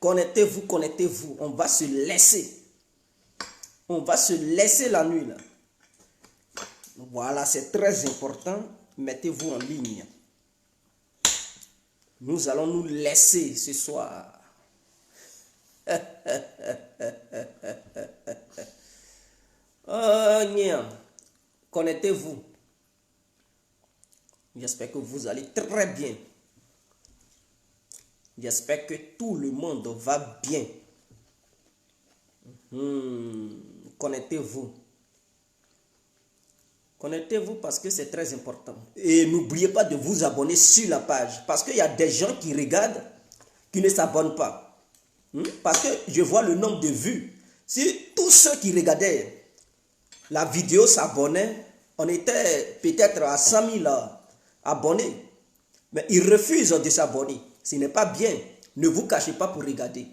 Connectez-vous, connectez-vous. On va se laisser. On va se laisser la nuit là. Voilà, c'est très important. Mettez-vous en ligne. Nous allons nous laisser ce soir. Oh, connectez-vous. J'espère que vous allez très bien. J'espère que tout le monde va bien. Connectez-vous. Connectez-vous parce que c'est très important. Et n'oubliez pas de vous abonner sur la page. Parce qu'il y a des gens qui regardent, qui ne s'abonnent pas. Parce que je vois le nombre de vues. Si tous ceux qui regardaient la vidéo s'abonnaient, on était peut-être à 100 000 abonnés. Mais ils refusent de s'abonner. Ce n'est pas bien. Ne vous cachez pas pour regarder.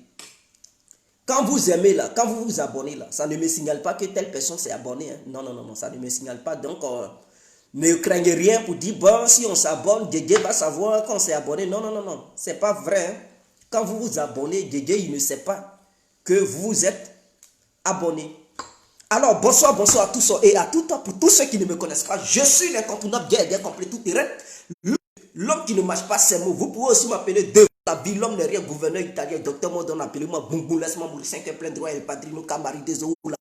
Quand vous aimez là, quand vous vous abonnez là, ça ne me signale pas que telle personne s'est abonnée. Hein. Non, non, non, non, ça ne me signale pas. Donc, ne craignez rien pour dire, bon, si on s'abonne, Dieu va savoir qu'on s'est abonné. Non, non, non, non, c'est pas vrai. Hein. Quand vous vous abonnez, Dieu, il ne sait pas que vous êtes abonné. Alors, bonsoir, bonsoir à tous et à tout temps. Pour tous ceux qui ne me connaissent pas, je suis l'incontournable bien complet tout terrain. L'homme qui ne marche pas ses mots. Vous pouvez aussi m'appeler de la vie, l'homme n'est rien, gouverneur italien, docteur Modon, appelez-moi Bungun, laisse-moi mourir 5 plein droit, El Padrino, Camari des Oula.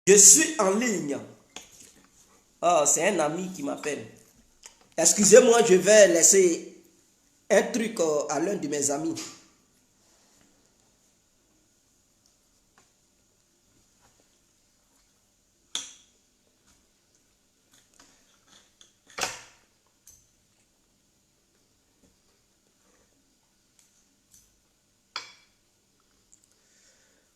Je suis en ligne. Oh, c'est un ami qui m'appelle. Excusez-moi, je vais laisser un truc à l'un de mes amis.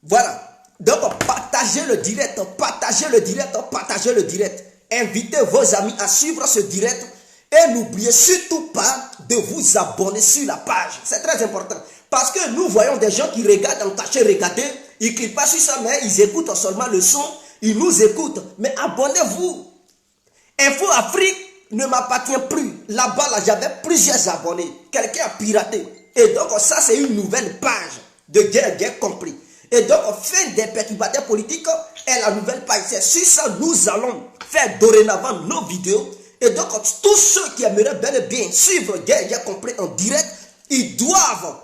Voilà. Donc, partagez le direct, partagez le direct, partagez le direct. Invitez vos amis à suivre ce direct et n'oubliez surtout pas de vous abonner sur la page. C'est très important. Parce que nous voyons des gens qui regardent en cachet, regarder, ils ne cliquent pas sur ça, mais ils écoutent seulement le son, ils nous écoutent. Mais abonnez-vous. Info Afrique ne m'appartient plus. Là-bas, là, j'avais plusieurs abonnés. Quelqu'un a piraté. Et donc, ça, c'est une nouvelle page de guerre compris. Et donc, fin des perturbateurs politiques est la nouvelle page. C'est sur ça nous allons faire dorénavant nos vidéos. Et donc, tous ceux qui aimeraient bel et bien suivre guerre compris en direct, ils doivent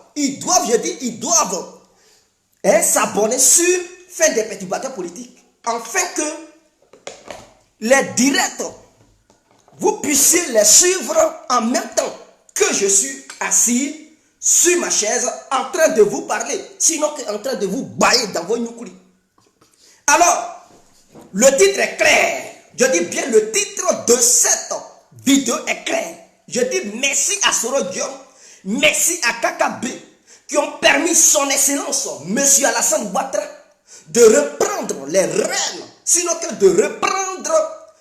s'abonner sur fin des perturbateurs politiques. Afin que les directs, vous puissiez les suivre en même temps que je suis assis sur ma chaise en train de vous parler, sinon en train de vous bailler dans vos nukuri. Alors, le titre est clair. Je dis bien le titre de cette vidéo est clair. Je dis merci à Soro Diom, merci à KKB qui ont permis son excellence, Monsieur Alassane Ouattara, de reprendre les rênes, sinon que de reprendre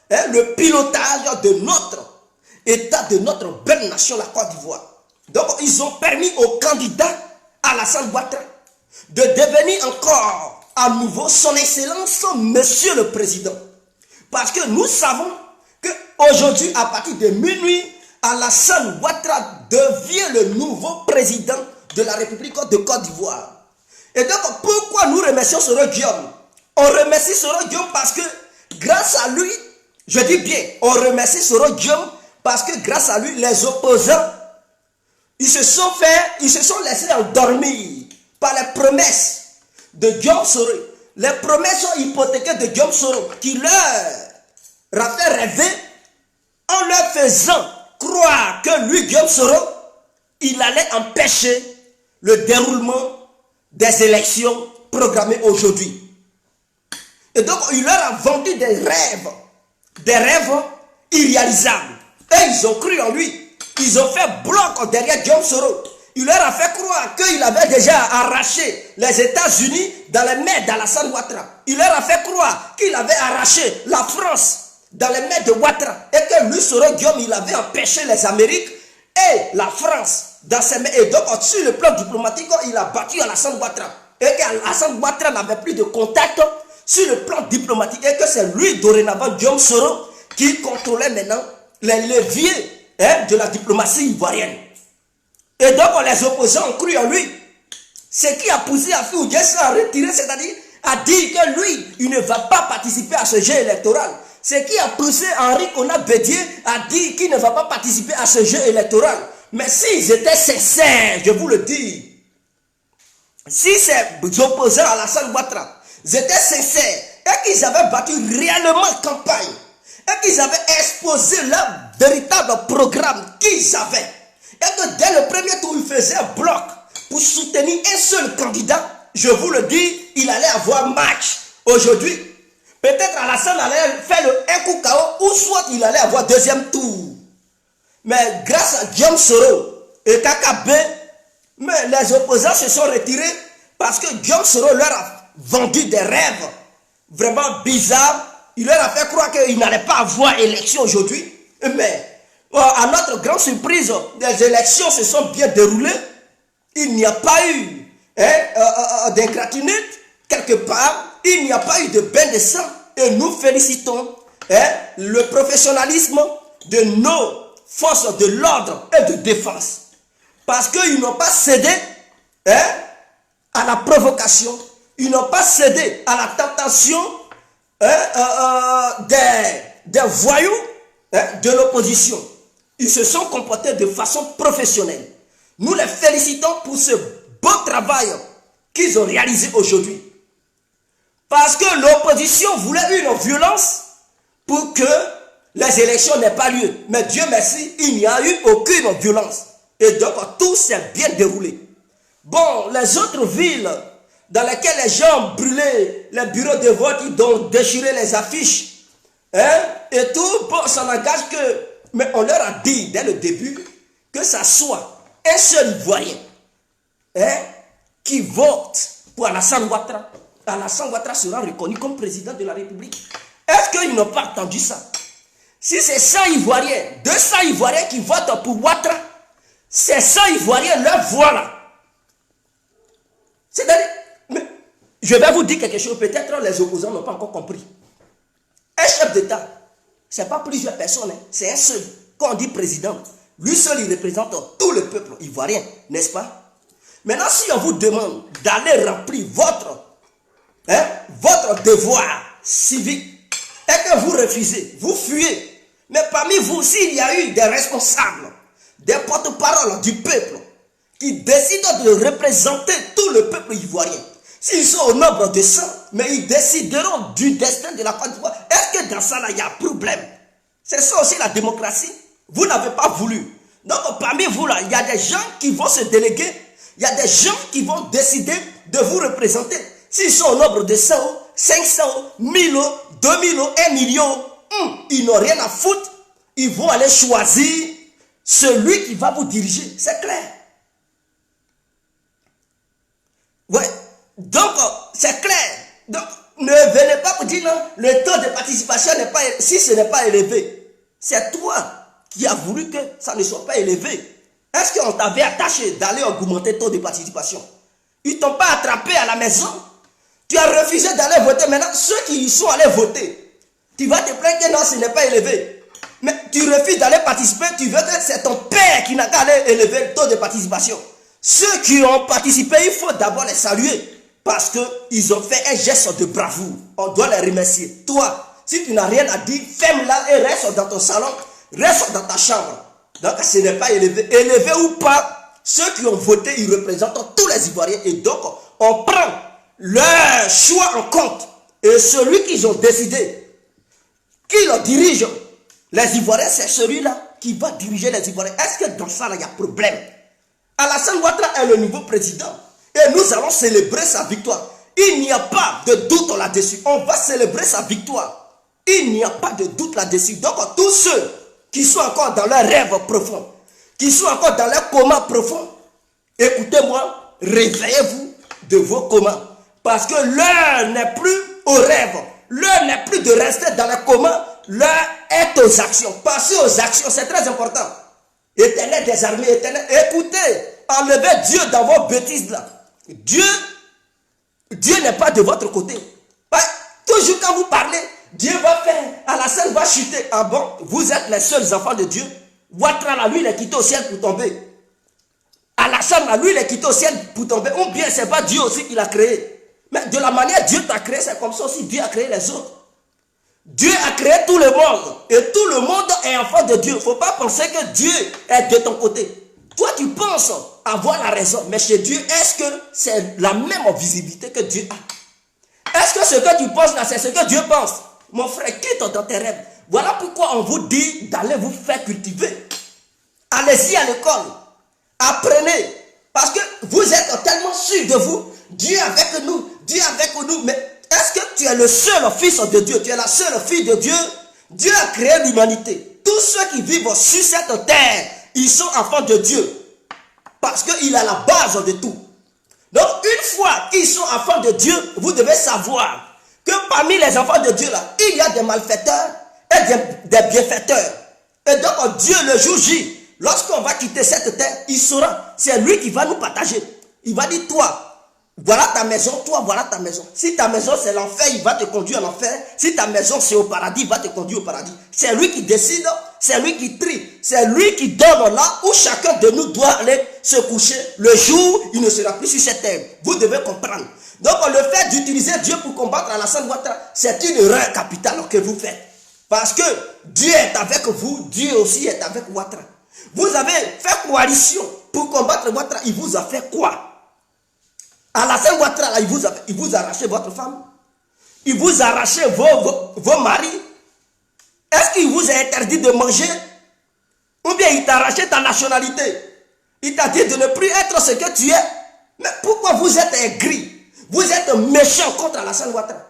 le pilotage de notre État, de notre belle nation, la Côte d'Ivoire. Donc, ils ont permis au candidat Alassane Ouattara de devenir encore à nouveau son excellence, Monsieur le Président. Parce que nous savons qu'aujourd'hui, à partir de minuit, Alassane Ouattara devient le nouveau président de la République de Côte d'Ivoire. Et donc, pourquoi nous remercions Soro Diom? On remercie Soro Diom parce que grâce à lui, je dis bien, on remercie Soro Diom parce que grâce à lui, les opposants, ils se sont laissés endormir par les promesses de Diom Soro. Les promesses hypothéquées de Diom Soro qui leur a fait rêver en leur faisant croire que lui, Diom Soro, il allait empêcher le déroulement des élections programmées aujourd'hui. Et donc, il leur a vendu des rêves irréalisables. Et ils ont cru en lui. Ils ont fait bloc derrière Diom Soro. Il leur a fait croire qu'il avait déjà arraché les États-Unis dans les mains d'Alassane Ouattara. Il leur a fait croire qu'il avait arraché la France dans les mains de Ouattara. Et que lui, Soro Diom, il avait empêché les Amériques et la France dans ses mains. Et donc, sur le plan diplomatique, il a battu Alassane Ouattara. Et qu'Alassane Ouattara n'avait plus de contact sur le plan diplomatique. Et que c'est lui, dorénavant, Diom Soro, qui contrôlait maintenant les leviers de la diplomatie ivoirienne. Et donc les opposants ont cru en lui. Ce qui a poussé à Foudiès à retirer, c'est-à-dire à dire que lui, il ne va pas participer à ce jeu électoral. Ce qui a poussé Henri Konan Bédié à dire qu'il ne va pas participer à ce jeu électoral. Mais s'ils étaient sincères, je vous le dis, si ces opposants à Alassane Ouattara étaient sincères et qu'ils avaient battu réellement campagne et qu'ils avaient exposé leur véritable programme qu'ils avaient et que dès le premier tour, ils faisaient un bloc pour soutenir un seul candidat, je vous le dis, il allait avoir match. Aujourd'hui, peut-être Alassane allait faire un coup KO ou soit il allait avoir deuxième tour. Mais grâce à Guillaume Soro et KKB, mais les opposants se sont retirés parce que Guillaume Soro leur a vendu des rêves vraiment bizarres. Il leur a fait croire qu'il n'allait pas avoir élection aujourd'hui. Mais à notre grande surprise, les élections se sont bien déroulées. Il n'y a pas eu d'ingratinute quelque part. Il n'y a pas eu de bain de sang. Et nous félicitons le professionnalisme de nos forces de l'ordre et de défense. Parce qu'ils n'ont pas cédé à la provocation. Ils n'ont pas cédé à la tentation des voyous de l'opposition. Ils se sont comportés de façon professionnelle. Nous les félicitons pour ce beau travail qu'ils ont réalisé aujourd'hui. Parce que l'opposition voulait une violence pour que les élections n'aient pas lieu. Mais Dieu merci, il n'y a eu aucune violence. Et donc tout s'est bien déroulé. Bon, les autres villes dans lesquelles les gens ont brûlé les bureaux de vote, ils ont déchiré les affiches, et tout, bon, ça n'engage que... Mais on leur a dit dès le début que ça soit un seul Ivoirien qui vote pour Alassane Ouattara. Alassane Ouattara sera reconnu comme président de la République. Est-ce qu'ils n'ont pas entendu ça? Si c'est 100 Ivoiriens, 200 Ivoiriens qui votent pour Ouattara, c'est 100 Ivoiriens leur voix là. C'est-à-dire, je vais vous dire quelque chose, peut-être les opposants n'ont pas encore compris. Un chef d'État, ce n'est pas plusieurs personnes, c'est un seul. Quand on dit président, lui seul il représente tout le peuple ivoirien, n'est-ce pas? Maintenant, si on vous demande d'aller remplir votre devoir civique et que vous refusez, vous fuyez, mais parmi vous, s'il y a eu des responsables, des porte-paroles du peuple qui décident de représenter tout le peuple ivoirien, s'ils sont au nombre de 100, mais ils décideront du destin de la Côte d'Ivoire, est-ce que dans ça, là, il y a problème? C'est ça aussi la démocratie. Vous n'avez pas voulu. Donc, parmi vous, là, il y a des gens qui vont se déléguer, il y a des gens qui vont décider de vous représenter. S'ils sont au nombre de 100, 500, 1000, 2000, 1 million, ils n'ont rien à foutre. Ils vont aller choisir celui qui va vous diriger. C'est clair. Ouais. Donc, c'est clair. Donc, ne venez pas vous dire non, le taux de participation n'est pas, si ce n'est pas élevé. C'est toi qui as voulu que ça ne soit pas élevé. Est-ce qu'on t'avait attaché d'aller augmenter le taux de participation? Ils ne t'ont pas attrapé à la maison. Tu as refusé d'aller voter. Maintenant, ceux qui y sont allés voter, tu vas te plaindre que non, ce n'est pas élevé. Mais tu refuses d'aller participer, tu veux que c'est ton père qui n'a qu'à aller élever le taux de participation. Ceux qui ont participé, il faut d'abord les saluer. Parce qu'ils ont fait un geste de bravoure. On doit les remercier. Toi, si tu n'as rien à dire, ferme-la et reste dans ton salon, reste dans ta chambre. Donc ce n'est pas élevé. Élevé ou pas, ceux qui ont voté, ils représentent tous les Ivoiriens. Et donc, on prend leur choix en compte. Et celui qu'ils ont décidé, qui le dirige, les Ivoiriens, c'est celui-là qui va diriger les Ivoiriens. Est-ce que dans ça, il y a problème? Alassane Ouattara est le nouveau président. Et nous allons célébrer sa victoire. Il n'y a pas de doute là-dessus. On va célébrer sa victoire. Il n'y a pas de doute là-dessus. Donc, tous ceux qui sont encore dans leurs rêves profonds, qui sont encore dans leur coma profond, écoutez-moi, réveillez-vous de vos comas. Parce que l'heure n'est plus au rêve. L'heure n'est plus de rester dans le coma. L'heure est aux actions. Passez aux actions, c'est très important. Éternel des armées, éternel. Écoutez, enlevez Dieu dans vos bêtises là. Dieu n'est pas de votre côté. Toujours quand vous parlez, Dieu va faire, Alassane va chuter. Ah bon, vous êtes les seuls enfants de Dieu. Ouattara, lui, il est quitté au ciel pour tomber. Alassane, lui, il est quitté au ciel pour tomber. Ou bien, c'est pas Dieu aussi qui l'a créé. Mais de la manière Dieu t'a créé, c'est comme ça aussi Dieu a créé les autres. Dieu a créé tout le monde. Et tout le monde est enfant de Dieu. Il ne faut pas penser que Dieu est de ton côté. Toi, tu penses avoir la raison. Mais chez Dieu, est-ce que c'est la même visibilité que Dieu a? Est-ce que ce que tu penses là, c'est ce que Dieu pense? Mon frère, quitte dans tes rêves. Voilà pourquoi on vous dit d'aller vous faire cultiver. Allez-y à l'école. Apprenez. Parce que vous êtes tellement sûr de vous. Dieu est avec nous. Dieu est avec nous. Mais est-ce que tu es le seul fils de Dieu? Tu es la seule fille de Dieu? Dieu a créé l'humanité. Tous ceux qui vivent sur cette terre, ils sont enfants de Dieu. Parce qu'il a la base de tout. Donc, une fois qu'ils sont enfants de Dieu, vous devez savoir que parmi les enfants de Dieu, là, il y a des malfaiteurs et des bienfaiteurs. Et donc, Dieu, le jour J, lorsqu'on va quitter cette terre, il saura, c'est lui qui va nous partager. Il va dire, toi, voilà ta maison, toi, voilà ta maison. Si ta maison, c'est l'enfer, il va te conduire à l'enfer. Si ta maison, c'est au paradis, il va te conduire au paradis. C'est lui qui décide, c'est lui qui trie. C'est lui qui donne là où chacun de nous doit aller se coucher. Le jour, il ne sera plus sur cette terre. Vous devez comprendre. Donc, le fait d'utiliser Dieu pour combattre Alassane Ouattara, c'est une erreur capitale que vous faites. Parce que Dieu est avec vous, Dieu aussi est avec Ouattara. Vous avez fait coalition pour combattre Ouattara. Il vous a fait quoi? Alassane Ouattara, il vous a arraché votre femme. Il vous a arraché vos maris. Est-ce qu'il vous a interdit de manger? Ou bien il t'a arraché ta nationalité? Il t'a dit de ne plus être ce que tu es. Mais pourquoi vous êtes aigri? Vous êtes méchant contre Alassane Ouattara.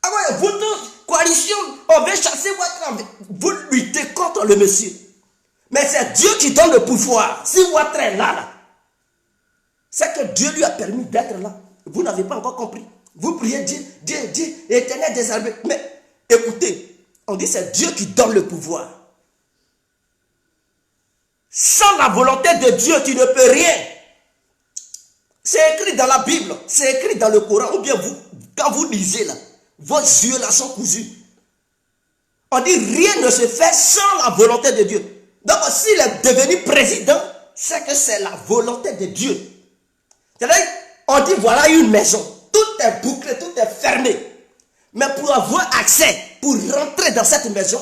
Ah ouais, vous tous, coalition, on veut chasser Ouattara. Vous luttez contre le monsieur. Mais c'est Dieu qui donne le pouvoir. Si Ouattara est là, c'est que Dieu lui a permis d'être là. Vous n'avez pas encore compris. Vous priez Dieu, Dieu, Dieu, éternel des armées. Mais écoutez, on dit c'est Dieu qui donne le pouvoir. Sans la volonté de Dieu, tu ne peux rien. C'est écrit dans la Bible, c'est écrit dans le Coran. Ou bien vous, quand vous lisez là, vos yeux là sont cousus. On dit rien ne se fait sans la volonté de Dieu. Donc s'il est devenu président, c'est que c'est la volonté de Dieu. C'est-à-dire, on dit voilà une maison. Tout est bouclé, tout est fermé. Mais pour avoir accès, pour rentrer dans cette maison,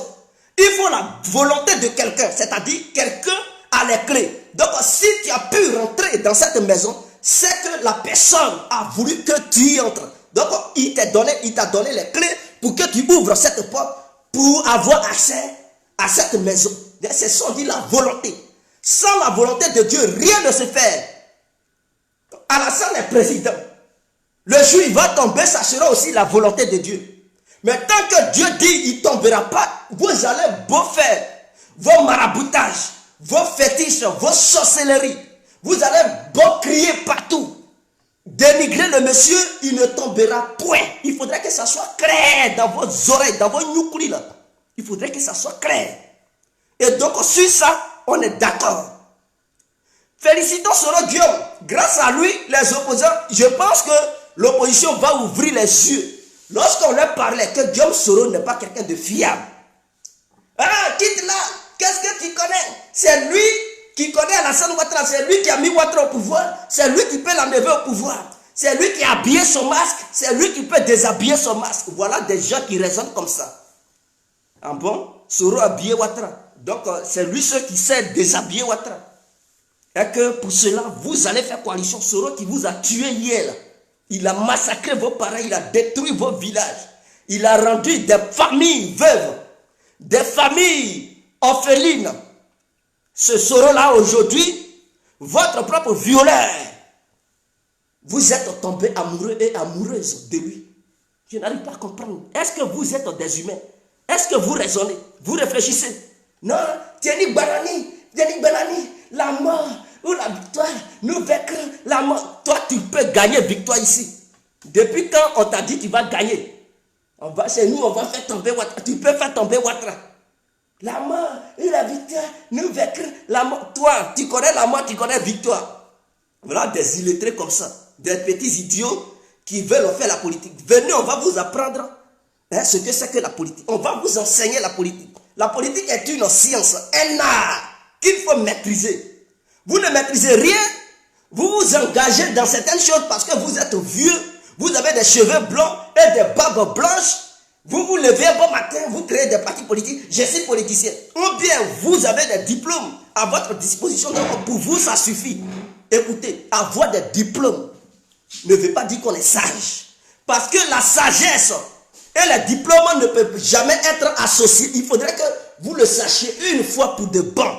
il faut la volonté de quelqu'un. C'est-à-dire, quelqu'un a les clés. Donc, si tu as pu rentrer dans cette maison, c'est que la personne a voulu que tu y entres. Donc, il t'a donné les clés pour que tu ouvres cette porte pour avoir accès à cette maison. C'est ça, on dit la volonté. Sans la volonté de Dieu, rien ne se fait. Alassane est président. Le jour où il va tomber, ça sera aussi la volonté de Dieu. Mais tant que Dieu dit il ne tombera pas, vous allez beau faire vos maraboutages, vos fétiches, vos sorcelleries. Vous allez beau crier partout. Dénigrer le monsieur, il ne tombera point. Il faudrait que ça soit clair dans vos oreilles, dans vos noukoulis là. Il faudrait que ça soit clair. Et donc sur ça, on est d'accord. Félicitons Soro Guillaume. Grâce à lui, les opposants, je pense que l'opposition va ouvrir les yeux. Lorsqu'on leur parlait que Guillaume Soro n'est pas quelqu'un de fiable. Ah, quitte là, qu'est-ce que tu connais? C'est lui qui connaît Alassane Ouattara, c'est lui qui a mis Ouattara au pouvoir, c'est lui qui peut l'enlever au pouvoir. C'est lui qui a habillé son masque, c'est lui qui peut déshabiller son masque. Voilà des gens qui raisonnent comme ça. Ah bon? Soro a habillé Ouattara. Donc c'est lui ceux qui sait déshabiller Ouattara. Et que pour cela, vous allez faire coalition. Soro qui vous a tué hier. Il a massacré vos parents, il a détruit vos villages. Il a rendu des familles veuves, des familles orphelines. Ce Soro-là aujourd'hui, votre propre violeur, vous êtes tombé amoureux et amoureuse de lui. Je n'arrive pas à comprendre. Est-ce que vous êtes des humains? Est-ce que vous raisonnez? Vous réfléchissez? Non, Tieni Banani, la mort ou la victoire, nous vaincrons la mort. Toi, tu peux gagner victoire ici. Depuis quand on t'a dit tu vas gagner? Chez nous, on va faire tomber Ouattara. Tu peux faire tomber Ouattara. La mort et la victoire, nous vaincrons la mort. Toi, tu connais la mort, tu connais la victoire. Voilà des illettrés comme ça, des petits idiots qui veulent faire la politique. Venez, on va vous apprendre ce que c'est que la politique. On va vous enseigner la politique. La politique est une science, un art qu'il faut maîtriser. Vous ne maîtrisez rien. Vous vous engagez dans certaines choses parce que vous êtes vieux. Vous avez des cheveux blancs et des barbes blanches. Vous vous levez un bon matin, vous créez des partis politiques. Je suis politicien. Ou bien vous avez des diplômes à votre disposition. Donc pour vous, ça suffit. Écoutez, avoir des diplômes ne veut pas dire qu'on est sage. Parce que la sagesse et les diplômes ne peuvent jamais être associés. Il faudrait que vous le sachiez une fois pour de bon.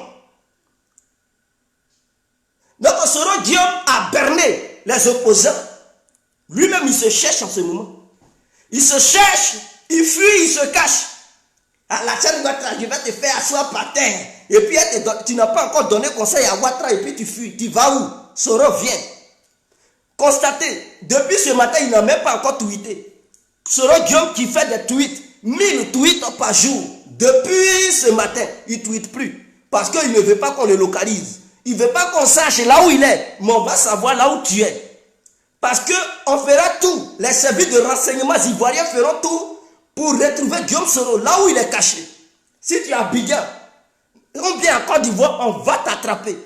Donc Soro Guillaume a berné les opposants. Lui-même, il se cherche en ce moment. Il se cherche, il fuit, il se cache. À la chaîne Ouattara, je vais te faire asseoir par terre. Et puis, tu n'as pas encore donné conseil à Ouattara et puis tu fuis. Tu vas où? Soro vient. Constatez, depuis ce matin, il n'a même pas encore tweeté. Soro Guillaume qui fait des tweets, 1000 tweets par jour. Depuis ce matin, il ne tweete plus. Parce qu'il ne veut pas qu'on le localise. Il ne veut pas qu'on sache là où il est. Mais on va savoir là où tu es. Parce qu'on fera tout. Les services de renseignement ivoiriens feront tout pour retrouver Guillaume Soro là où il est caché. Si tu es à Abidjan, ou bien en Côte d'Ivoire, on va t'attraper.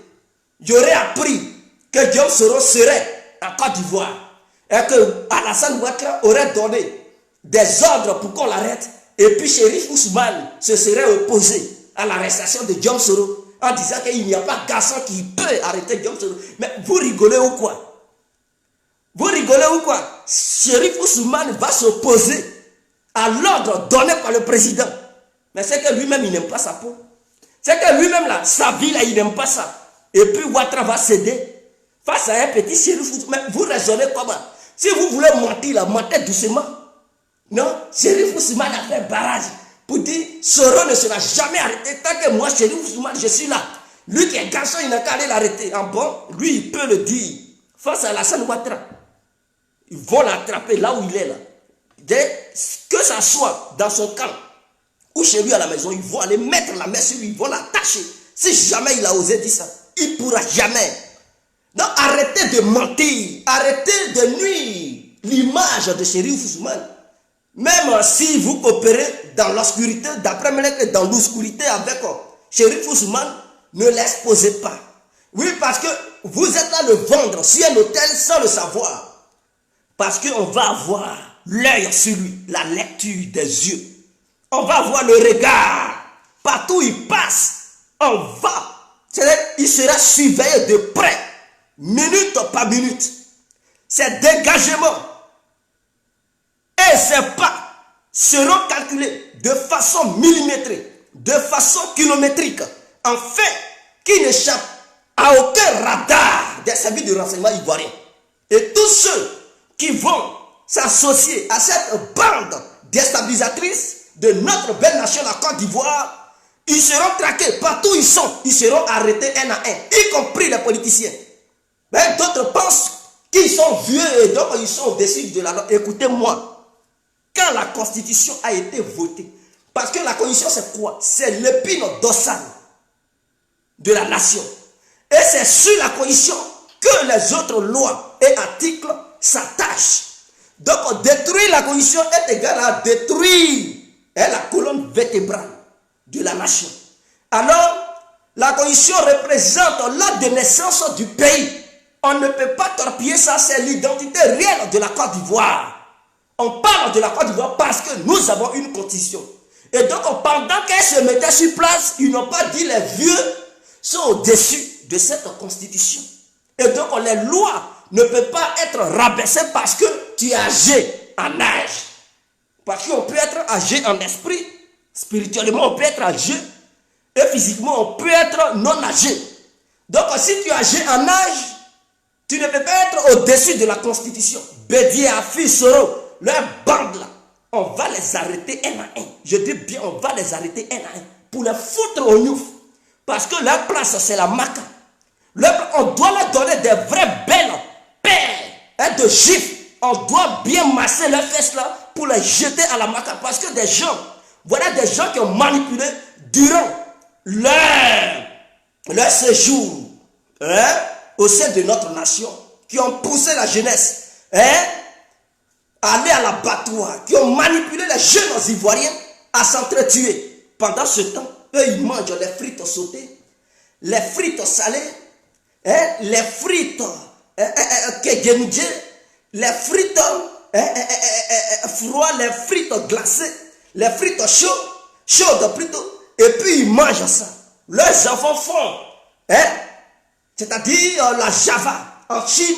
J'aurais appris que Guillaume Soro serait en Côte d'Ivoire et que Alassane Ouattara aurait donné des ordres pour qu'on l'arrête. Et puis Chérif Ousmane se serait opposé à l'arrestation de Guillaume Soro en disant qu'il n'y a pas garçon qui peut arrêter Guillaume Soro. Mais vous rigolez ou quoi? Vous rigolez ou quoi? Chérif Ousmane va s'opposer à l'ordre donné par le président. Mais c'est que lui-même, il n'aime pas sa peau. C'est que lui-même, là, sa vie, là, il n'aime pas ça. Et puis Ouattara va céder face à un petit Chérif Ousmane. Mais vous raisonnez comment? Si vous voulez mentir, là, mentez doucement. Non, Chérif Ousmane a fait barrage pour dire Soro ne sera jamais arrêté. Tant que moi, Chérif Ousmane, je suis là. Lui qui est garçon, il n'a qu'à aller l'arrêter. En bon, lui, il peut le dire face à Alassane Ouattara. Ils vont l'attraper là où il est là. Que ça soit dans son camp ou chez lui à la maison, ils vont aller mettre la main sur lui, ils vont l'attacher. Si jamais il a osé dire ça, il ne pourra jamais. Donc arrêtez de mentir, arrêtez de nuire l'image de Chérif Ousmane. Même si vous coopérez dans l'obscurité, d'après Melek, dans l'obscurité avec Chérif Ousmane, ne l'exposez pas. Oui, parce que vous êtes là le vendre sur un hôtel sans le savoir. Parce qu'on va avoir l'œil sur lui, la lecture des yeux. On va avoir le regard. Partout où il passe, on va. Il sera surveillé de près, minute par minute. Ses dégagements et ses pas seront calculés de façon millimétrée, de façon kilométrique, afin qu'il n'échappe à aucun radar des services de renseignement ivoiriens. Et tous ceux qui vont s'associer à cette bande déstabilisatrice de notre belle nation, la Côte d'Ivoire, ils seront traqués partout où ils sont, ils seront arrêtés un à un, y compris les politiciens. Mais d'autres pensent qu'ils sont vieux et donc ils sont au-dessus de la loi. Écoutez-moi, quand la Constitution a été votée, parce que la Constitution c'est quoi? C'est l'épine dorsale de la nation. Et c'est sur la Constitution que les autres lois et articles s'attachent. Donc détruire la Constitution est égal à détruire la colonne vertébrale de la nation. Alors, la Constitution représente l'acte de naissance du pays. On ne peut pas torpiller ça, c'est l'identité réelle de la Côte d'Ivoire. On parle de la Côte d'Ivoire parce que nous avons une Constitution. Et donc, pendant qu'elle se mettait sur place, ils n'ont pas dit les vieux sont au-dessus de cette Constitution. Et donc, les lois ne peuvent pas être rabaissées parce que tu es âgé en âge. Parce qu'on peut être âgé en esprit, spirituellement on peut être âgé, et physiquement on peut être non âgé. Donc si tu es âgé en âge, tu ne peux pas être au-dessus de la Constitution. Bédié, Afi, Soro, leur bande là, on va les arrêter un à un. Je dis bien, on va les arrêter un à un pour les foutre au Niouf. Parce que leur place c'est la Maca. On doit leur donner des vrais belles paires de gifles. On doit bien masser leurs fesses là pour les jeter à la Maca. Parce que des gens, voilà des gens qui ont manipulé durant leur séjour au sein de notre nation, qui ont poussé la jeunesse à aller à l'abattoir, qui ont manipulé les jeunes ivoiriens à s'entretuer. Pendant ce temps, eux ils mangent les frites sautées, les frites salées, les frites, les frites froides, les frites glacées, les frites chaudes plutôt, et puis ils mangent ça. Leurs enfants font, c'est-à-dire la Java, en Chine,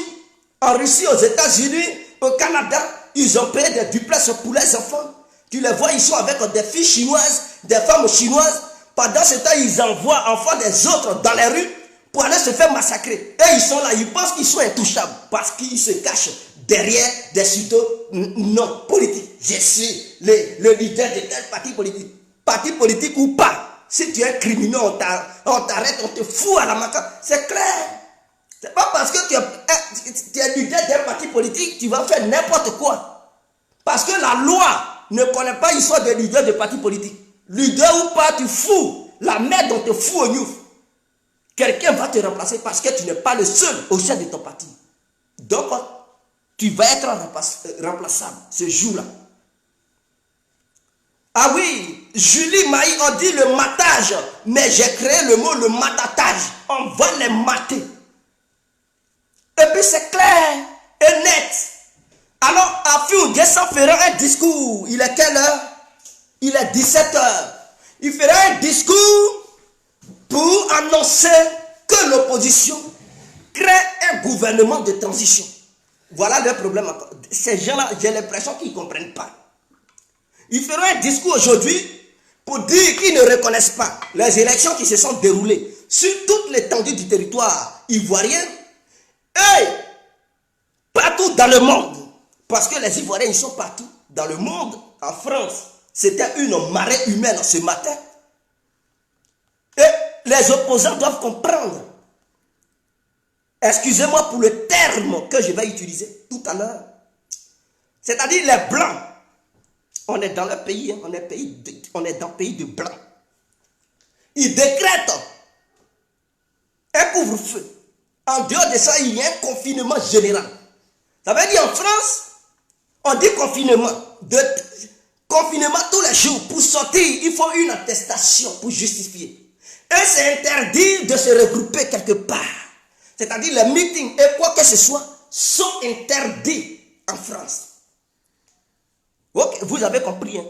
en Russie, aux États-Unis, au Canada, ils ont payé des duplex pour les enfants. Tu les vois, ils sont avec des filles chinoises, des femmes chinoises. Pendant ce temps, ils envoient enfants des autres dans les rues pour aller se faire massacrer. Et ils sont là, ils pensent qu'ils sont intouchables parce qu'ils se cachent derrière des pseudo non politiques. Je suis le leader de tel parti politique. Parti politique ou pas. Si tu es criminel, on t'arrête, on te fout à la maca. C'est clair. C'est pas parce que tu es leader d'un parti politique, tu vas faire n'importe quoi. Parce que la loi ne connaît pas l'histoire des leaders de parti politique. Leader ou pas, tu fous. La merde, on te fout au gnouf. Quelqu'un va te remplacer parce que tu n'es pas le seul au sein de ton parti. Donc, tu vas être remplaçable ce jour-là. Ah oui, Julie Maï, on dit le matage, mais j'ai créé le mot le matatage. On va les mater. Et puis c'est clair et net. Alors, Afiou Guessan fera un discours. Il est quelle heure? Il est 17h. Il fera un discours pour annoncer que l'opposition crée un gouvernement de transition. Voilà le problème. Ces gens-là, j'ai l'impression qu'ils ne comprennent pas. Il fera un discours aujourd'hui pour dire qu'ils ne reconnaissent pas les élections qui se sont déroulées sur toute l'étendue du territoire ivoirien et partout dans le monde. Parce que les Ivoiriens, ils sont partout dans le monde. En France, c'était une marée humaine ce matin. Et les opposants doivent comprendre. Excusez-moi pour le terme que je vais utiliser tout à l'heure. C'est-à-dire les Blancs. On est dans le pays, on est dans le pays de Blancs. Ils décrètent un couvre-feu. En dehors de ça, il y a un confinement général. Ça veut dire en France, on dit confinement. Confinement tous les jours. Pour sortir, il faut une attestation pour justifier. Et c'est interdit de se regrouper quelque part. C'est-à-dire les meetings et quoi que ce soit sont interdits en France. Ok, vous avez compris. Hein?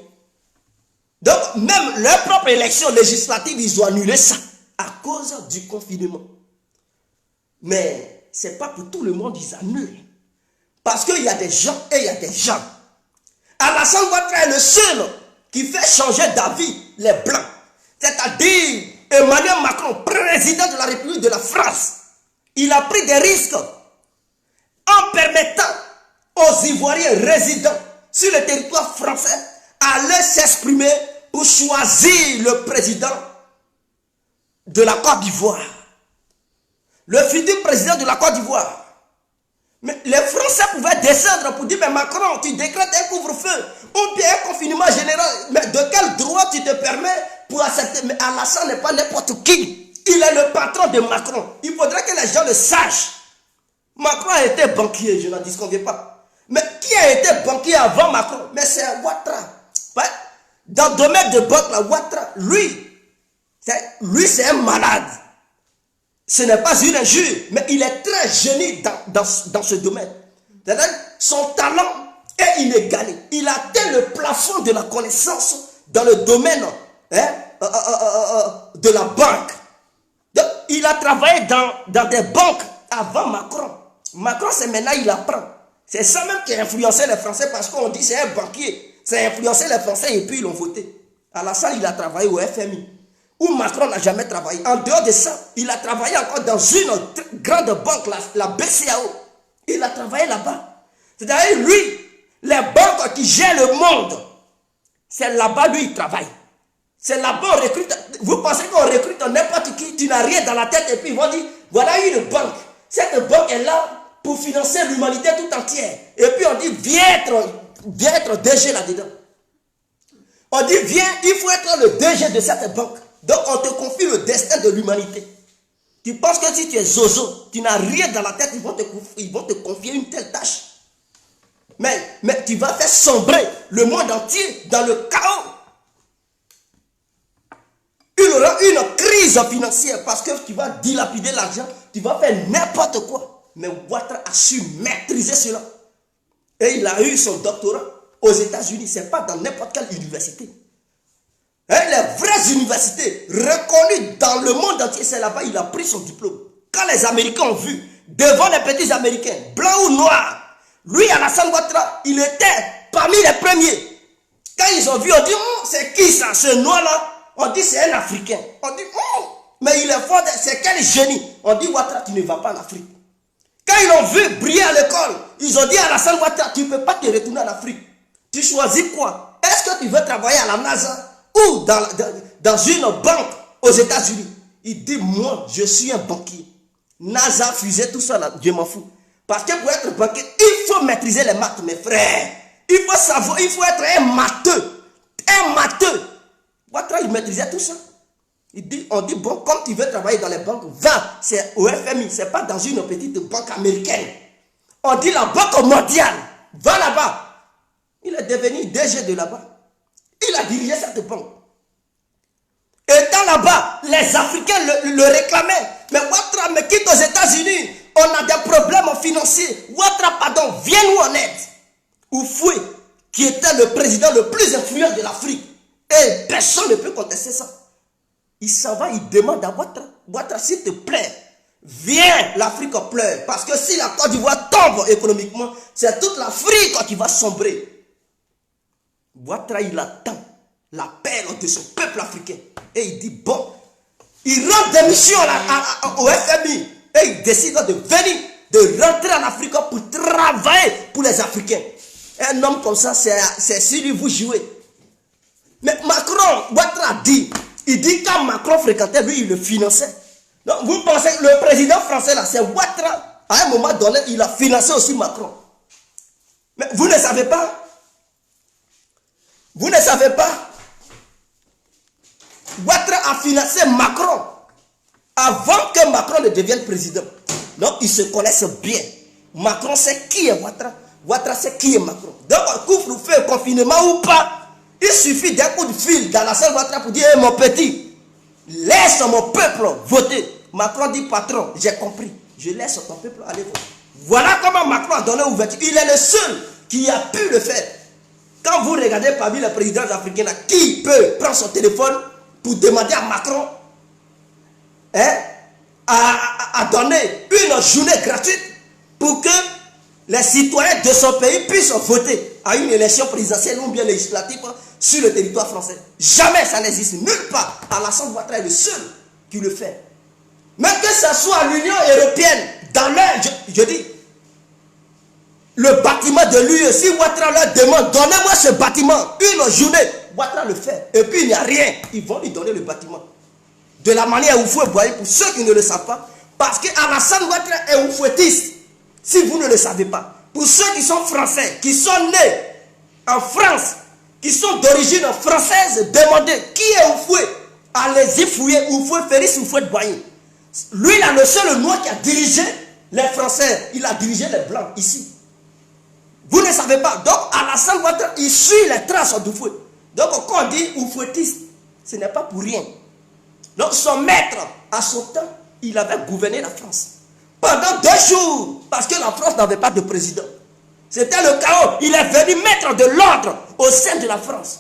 Donc, même leur propre élection législative, ils ont annulé ça à cause du confinement. Mais ce n'est pas pour tout le monde qu'ils annulent. Parce qu'il y a des gens et il y a des gens. Alassane Ouattara est le seul qui fait changer d'avis les Blancs. C'est-à-dire Emmanuel Macron, président de la République de la France. Il a pris des risques en permettant aux Ivoiriens résidents sur le territoire français aller s'exprimer pour choisir le président de la Côte d'Ivoire. Le futur président de la Côte d'Ivoire. Mais les Français pouvaient descendre pour dire, mais Macron, tu décrètes un couvre-feu ou bien un confinement général. Mais de quel droit tu te permets pour accepter? Mais Alassane n'est pas n'importe qui. Il est le patron de Macron. Il faudrait que les gens le sachent. Macron a été banquier, je n'en disconviens pas. Mais qui a été banquier avant Macron? Mais c'est Ouattara. Dans le domaine de banque, Ouattara, lui, c'est un malade. Ce n'est pas une injure, mais il est très génie dans ce domaine. Son talent est inégalé. Il a atteint le plafond de la connaissance dans le domaine de la banque. Donc, il a travaillé dans des banques avant Macron. Macron, c'est maintenant il apprend. C'est ça même qui a influencé les Français parce qu'on dit c'est un banquier. Ça a influencé les Français et puis ils l'ont voté. Alassane, il a travaillé au FMI. Où Macron n'a jamais travaillé. En dehors de ça, il a travaillé encore dans une grande banque, la BCAO. Il a travaillé là-bas. C'est-à-dire, lui, les banques qui gèrent le monde, c'est là-bas, lui, il travaille. C'est là-bas, on recrute. Vous pensez qu'on recrute n'importe qui, tu n'as rien dans la tête, et puis ils vont dire, voilà une banque. Cette banque est là pour financer l'humanité tout entière. Et puis on dit, viens être DG là-dedans. On dit, viens, il faut être le DG de cette banque. Donc on te confie le destin de l'humanité. Tu penses que si tu es zozo, tu n'as rien dans la tête, ils vont te confier une telle tâche. Mais tu vas faire sombrer le monde entier dans le chaos. Une il y aura une crise financière parce que tu vas dilapider l'argent, tu vas faire n'importe quoi. Mais Ouattara a su maîtriser cela. Et il a eu son doctorat aux États-Unis. Ce n'est pas dans n'importe quelle université. Et les vraies universités reconnues dans le monde entier, c'est là-bas il a pris son diplôme. Quand les Américains ont vu, devant les petits Américains, blancs ou noirs, lui, Alassane Ouattara, il était parmi les premiers. Quand ils ont vu, on dit, c'est qui ça, ce noir-là? On dit, c'est un Africain. On dit, mais il est fort, c'est quel génie? On dit, Ouattara, tu ne vas pas en Afrique. Quand ils l'ont vu briller à l'école, ils ont dit à Alassane Ouattara, tu ne peux pas te retourner en Afrique. Tu choisis quoi? Est-ce que tu veux travailler à la NASA ou dans une banque aux États-Unis? Il dit, moi, je suis un banquier. NASA, fusée, tout ça, là, je m'en fous. Parce que pour être banquier, il faut maîtriser les maths, mes frères. Il faut savoir, il faut être un matheux. Un matheux. Ouattara, il maîtrisait tout ça. On dit, bon, comme tu veux travailler dans les banques, va, c'est au FMI, c'est pas dans une petite banque américaine. On dit la banque mondiale, va là-bas. Il est devenu DG de là-bas. Il a dirigé cette banque. Étant là-bas, les Africains le réclamaient. Mais Ouattara me quitte aux États-Unis. On a des problèmes financiers. Ouattara, pardon, viens nous en aide. Oufoué, qui était le président le plus influent de l'Afrique. Et personne ne peut contester ça. Il s'en va, il demande à Ouattara, Ouattara, s'il te plaît, viens, l'Afrique pleure. Parce que si la Côte d'Ivoire tombe économiquement, c'est toute l'Afrique qui va sombrer. Ouattara, il attend l'appel de son peuple africain. Et il dit, bon, il rend des missions au FMI. Et il décide de venir, de rentrer en Afrique pour travailler pour les Africains. Un homme comme ça, c'est sur lui vous jouez. Mais Macron, Ouattara dit, il dit quand Macron fréquentait, lui, il le finançait. Donc, vous pensez que le président français, là, c'est Ouattara. À un moment donné, il a financé aussi Macron. Mais vous ne savez pas. Vous ne savez pas. Ouattara a financé Macron avant que Macron ne devienne président. Donc, ils se connaissent bien. Macron sait qui est Ouattara. Ouattara sait qui est Macron. Donc, couvre-feu, confinement ou pas, il suffit d'un coup de fil dans la salle Ouattara pour dire, hey, mon petit, laisse mon peuple voter. Macron dit, patron, j'ai compris. Je laisse ton peuple aller voter. Voilà comment Macron a donné ouverture. Il est le seul qui a pu le faire. Quand vous regardez parmi les présidents africains, qui peut prendre son téléphone pour demander à Macron à donner une journée gratuite pour que les citoyens de son pays puissent voter à une élection présidentielle ou bien législative sur le territoire français. Jamais ça n'existe nulle part. Alassane Ouattara est le seul qui le fait. Même que ce soit l'Union européenne, dans leur, je dis, le bâtiment de l'UE, si Ouattara leur demande, donnez-moi ce bâtiment, une journée, Ouattara le fait. Et puis il n'y a rien, ils vont lui donner le bâtiment. De la manière où il faut voir, pour ceux qui ne le savent pas, parce qu'Alassane Ouattara est oufouettiste. Si vous ne le savez pas, pour ceux qui sont français, qui sont nés en France, qui sont d'origine française, demandez qui est Oufoué. Allez-y fouiller Oufoué Félix Oufoué Boigny. Lui, il a le seul noir qui a dirigé les Français. Il a dirigé les Blancs ici. Vous ne savez pas. Donc, Alassane Ouattara, il suit les traces d'Oufoué. Donc, quand on dit oufouettiste, ce n'est pas pour rien. Donc, son maître, à son temps, il avait gouverné la France. Pendant 2 jours, parce que la France n'avait pas de président. C'était le chaos. Il est venu mettre de l'ordre au sein de la France.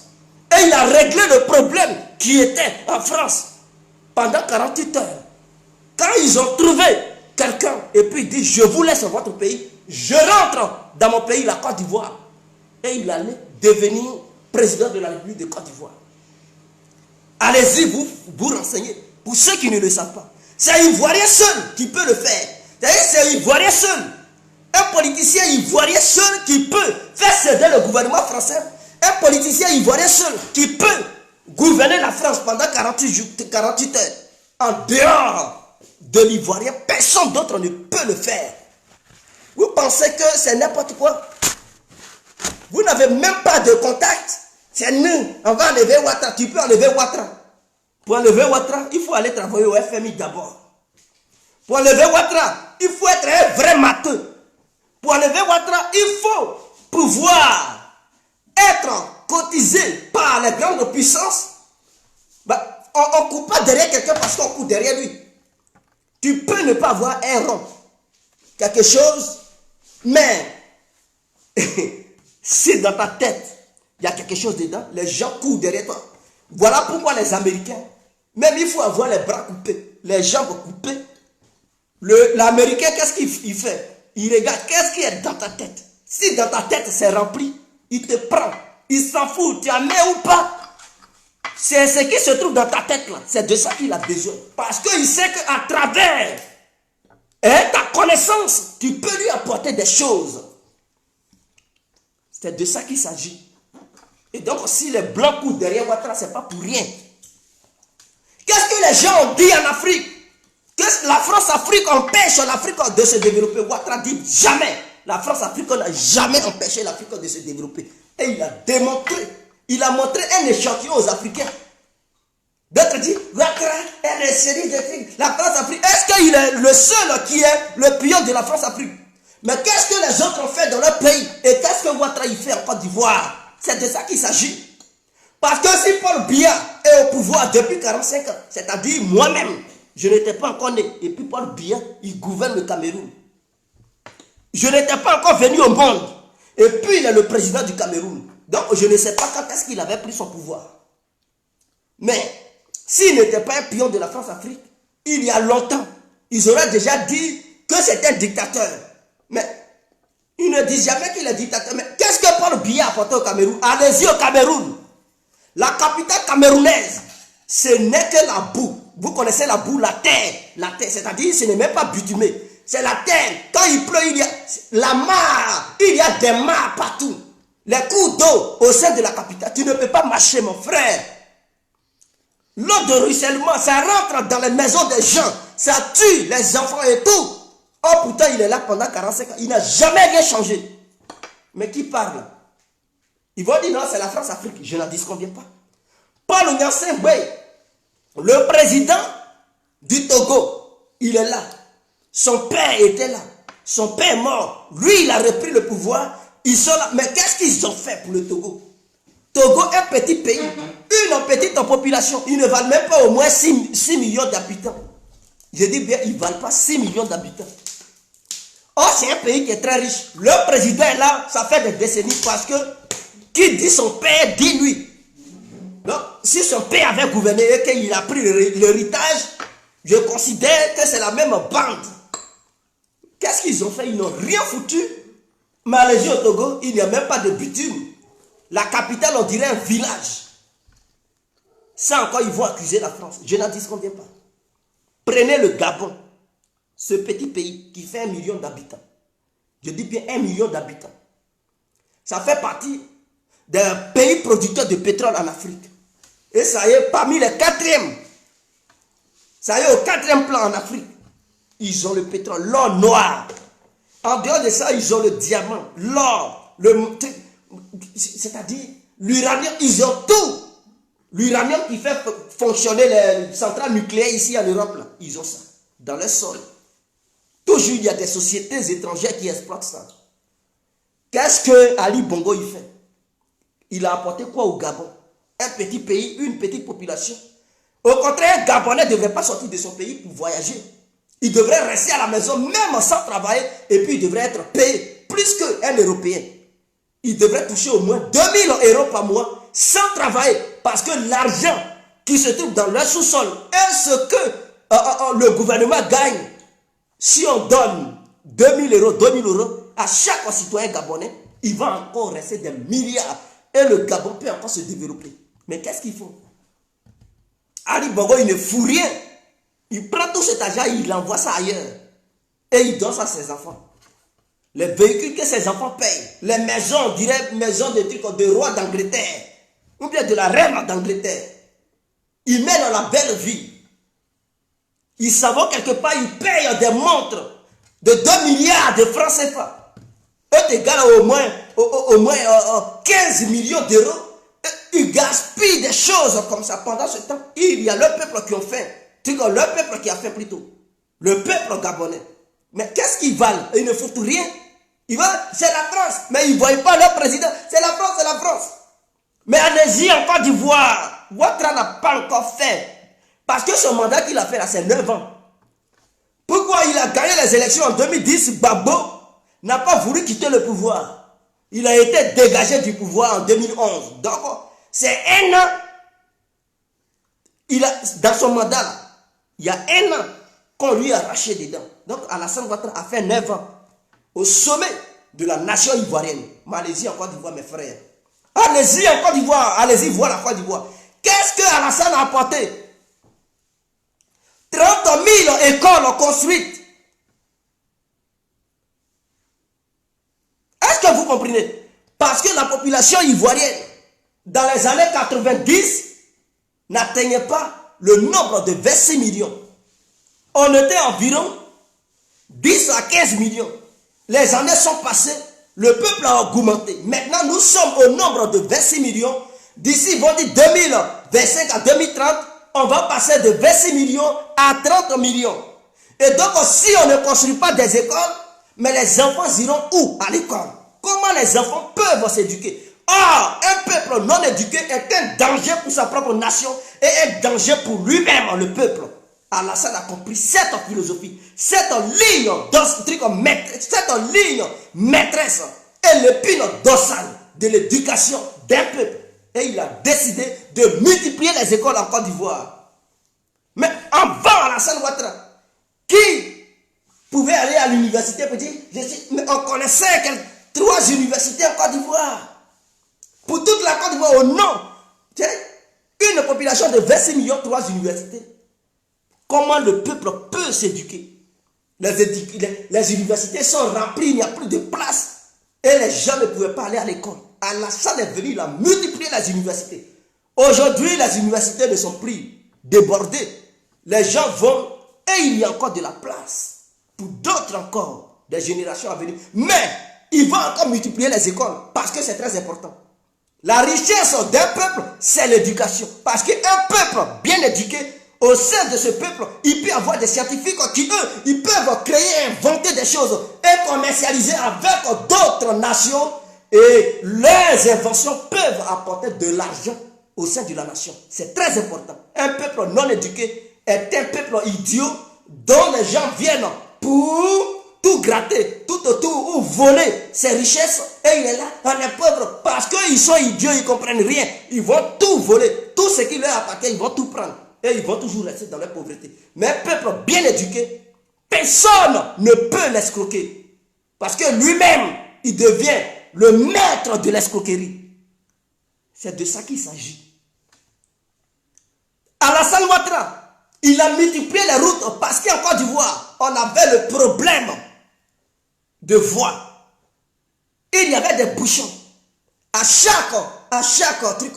Et il a réglé le problème qui était en France pendant 48 heures. Quand ils ont trouvé quelqu'un, et puis il dit, je vous laisse votre pays, je rentre dans mon pays, la Côte d'Ivoire. Et il allait devenir président de la République de Côte d'Ivoire. Allez-y, vous renseignez. Pour ceux qui ne le savent pas. C'est un Ivoirien seul qui peut le faire. C'est un Ivoirien seul. Un politicien ivoirien seul qui peut faire céder le gouvernement français. Un politicien ivoirien seul qui peut gouverner la France pendant 48 heures. En dehors de l'Ivoirien, personne d'autre ne peut le faire. Vous pensez que c'est n'importe quoi? Vous n'avez même pas de contact. C'est nous. On va enlever Ouattara. Tu peux enlever Ouattara. Pour enlever Ouattara, il faut aller travailler au FMI d'abord. Pour enlever Ouattara, il faut être un vrai matheux. Pour enlever Ouattara, il faut pouvoir être cotisé par les grandes puissances. On ne court pas derrière quelqu'un parce qu'on court derrière lui. Tu peux ne pas avoir un rond, quelque chose, mais si dans ta tête, il y a quelque chose dedans, les gens courent derrière toi. Voilà pourquoi les Américains, même il faut avoir les bras coupés, les jambes coupées. L'Américain, qu'est-ce qu'il fait? Il regarde, qu'est-ce qui est dans ta tête? Si dans ta tête c'est rempli, il te prend. Il s'en fout, tu as mis ou pas? C'est ce qui se trouve dans ta tête là. C'est de ça qu'il a besoin. Parce qu'il sait qu'à travers ta connaissance, tu peux lui apporter des choses. C'est de ça qu'il s'agit. Et donc, si les Blancs courent derrière Ouattara, ce n'est pas pour rien. Qu'est-ce que les gens ont dit en Afrique? Que la France-Afrique empêche l'Afrique de se développer. Ouattara dit jamais. La France-Afrique n'a jamais empêché l'Afrique de se développer. Et il a démontré. Il a montré un échantillon aux Africains. D'autres disent, Ouattara est une série de trucs. La France-Afrique, est-ce qu'il est le seul qui est le pion de la France-Afrique? Mais qu'est-ce que les autres ont fait dans leur pays? Et qu'est-ce que Ouattara il fait en Côte d'Ivoire? C'est de ça qu'il s'agit. Parce que si Paul Biya est au pouvoir depuis 45 ans, c'est-à-dire moi-même, je n'étais pas encore né. Et puis Paul Biya, il gouverne le Cameroun. Je n'étais pas encore venu au monde. Et puis il est le président du Cameroun. Donc je ne sais pas quand est-ce qu'il avait pris son pouvoir. Mais s'il n'était pas un pion de la France-Afrique, il y a longtemps, ils auraient déjà dit que c'est un dictateur. Mais ils ne disent jamais qu'il est dictateur. Mais qu'est-ce que Paul Biya a apporté au Cameroun? Allez-y au Cameroun. La capitale camerounaise, ce n'est que la boue. Vous connaissez la boue, la terre. La terre, c'est-à-dire ce n'est même pas bitumé. C'est la terre. Quand il pleut, il y a la mare. Il y a des mares partout. Les cours d'eau au sein de la capitale. Tu ne peux pas marcher, mon frère. L'eau de ruissellement, ça rentre dans les maisons des gens. Ça tue les enfants et tout. Oh, pourtant, il est là pendant 45 ans. Il n'a jamais rien changé. Mais qui parle? Ils vont dire non, c'est la France-Afrique. Je n'en disconviens pas. Paul Gnassingbé, le président du Togo, il est là. Son père était là. Son père est mort. Lui, il a repris le pouvoir. Ils sont là. Mais qu'est-ce qu'ils ont fait pour le Togo? Togo est un petit pays. Une petite population. Ils ne valent même pas au moins 6 millions d'habitants. Je dis bien, ils ne valent pas 6 millions d'habitants. Or, c'est un pays qui est très riche. Le président est là, ça fait des décennies parce que qui dit son père, dit lui. Donc, si son père avait gouverné et qu'il a pris l'héritage, je considère que c'est la même bande. Qu'est-ce qu'ils ont fait? Ils n'ont rien foutu. Malaisie au Togo, il n'y a même pas de bitume. La capitale, on dirait un village. Ça encore, ils vont accuser la France. Je n'en disconviens pas. Prenez le Gabon, ce petit pays qui fait 1 million d'habitants. Je dis bien 1 million d'habitants. Ça fait partie d'un pays producteur de pétrole en Afrique. Et ça y est, parmi les 4e. Ça y est, au 4e plan en Afrique. Ils ont le pétrole, l'or noir. En dehors de ça, ils ont le diamant, l'or, c'est-à-dire l'uranium. Ils ont tout. L'uranium qui fait fonctionner les centrales nucléaires ici en Europe, là, ils ont ça dans le sol. Toujours, il y a des sociétés étrangères qui exploitent ça. Qu'est-ce que Ali Bongo il fait? Il a apporté quoi au Gabon? Un petit pays, une petite population. Au contraire, un Gabonais ne devrait pas sortir de son pays pour voyager. Il devrait rester à la maison, même sans travailler, et puis il devrait être payé plus qu'un Européen. Il devrait toucher au moins 2000 € par mois sans travailler, parce que l'argent qui se trouve dans leur sous-sol est ce que le gouvernement gagne. Si on donne 2000 €, 2000 € à chaque citoyen gabonais, il va encore rester des milliards. Et le Gabon peut encore se développer. Mais qu'est-ce qu'il faut? Ali Bongo, il ne fout rien. Il prend tout cet argent, il envoie ça ailleurs. Et il donne ça à ses enfants. Les véhicules que ses enfants payent. Les maisons, on dirait maisons de trucs de roi d'Angleterre. Ou bien de la reine d'Angleterre. Il met dans la belle vie. Ils savent quelque part, ils payent des montres de 2 milliards de francs CFA. Eux égalent au moins 15 millions d'euros. Ils gaspillent des choses comme ça. Pendant ce temps, il y a le peuple qui ont fait. Le peuple qui a fait plutôt. Le peuple gabonais. Mais qu'est-ce qu'ils valent? Ils ne foutent rien. C'est la France. Mais ils ne voient pas leur président. C'est la France, c'est la France. Mais allez-y en Côte d'Ivoire. Ouattara n'a pas encore fait Parce que ce mandat qu'il a fait là, c'est 9 ans. Pourquoi il a gagné les élections en 2010, Gbagbo n'a pas voulu quitter le pouvoir. Il a été dégagé du pouvoir en 2011. Donc, c'est un an. Dans son mandat, là, il y a un an qu'on lui a arraché dedans. Donc, Alassane Ouattara a fait 9 ans au sommet de la nation ivoirienne. Mais allez-y en Côte d'Ivoire, mes frères. Allez-y en Côte d'Ivoire. Allez-y voir la Côte d'Ivoire. Qu'est-ce que Alassane a apporté? 30 000 écoles construites. Est-ce que vous comprenez? Parce que la population ivoirienne, dans les années 90, n'atteignait pas le nombre de 26 millions. On était environ 10 à 15 millions. Les années sont passées, le peuple a augmenté. Maintenant, nous sommes au nombre de 26 millions. D'ici, ils vont dire 2025 à 2030, on va passer de 26 millions à 30 millions. Et donc, si on ne construit pas des écoles, mais les enfants iront où? À l'école. Comment les enfants peuvent s'éduquer? Or, un peuple non éduqué est un danger pour sa propre nation et un danger pour lui-même, le peuple. Alassane a compris cette philosophie, cette ligne maîtresse et l'épine dorsale de l'éducation d'un peuple. Et il a décidé de multiplier les écoles en Côte d'Ivoire. Mais avant Alassane Ouattara, qui pouvait aller à l'université pour dire, mais on connaissait 3 universités en Côte d'Ivoire. Pour toute la Côte d'Ivoire, au nom, une population de 26 millions, 3 universités. Comment le peuple peut s'éduquer? Les universités sont remplies, il n'y a plus de place. Et les gens ne pouvaient pas aller à l'école. Alassane est venu, il a multiplié les universités. Aujourd'hui, les universités ne sont plus débordées. Les gens vont et il y a encore de la place pour d'autres encore, des générations à venir. Mais il va encore multiplier les écoles parce que c'est très important. La richesse d'un peuple, c'est l'éducation. Parce qu'un peuple bien éduqué, au sein de ce peuple, il peut y avoir des scientifiques qui, eux, ils peuvent créer, inventer des choses et commercialiser avec d'autres nations. Et leurs inventions peuvent apporter de l'argent au sein de la nation. C'est très important. Un peuple non éduqué est un peuple idiot dont les gens viennent pour tout gratter, tout autour, ou voler ses richesses. Et il est là, on est pauvre, parce qu'ils sont idiots, ils ne comprennent rien. Ils vont tout voler, tout ce qui leur appartient, ils vont tout prendre. Et ils vont toujours rester dans leur pauvreté. Mais un peuple bien éduqué, personne ne peut l'escroquer. Parce que lui-même, il devient le maître de l'escroquerie. C'est de ça qu'il s'agit. Alassane Ouattara, il a multiplié les routes parce qu'en Côte d'Ivoire, on avait le problème de voies. Il y avait des bouchons. À chaque truc,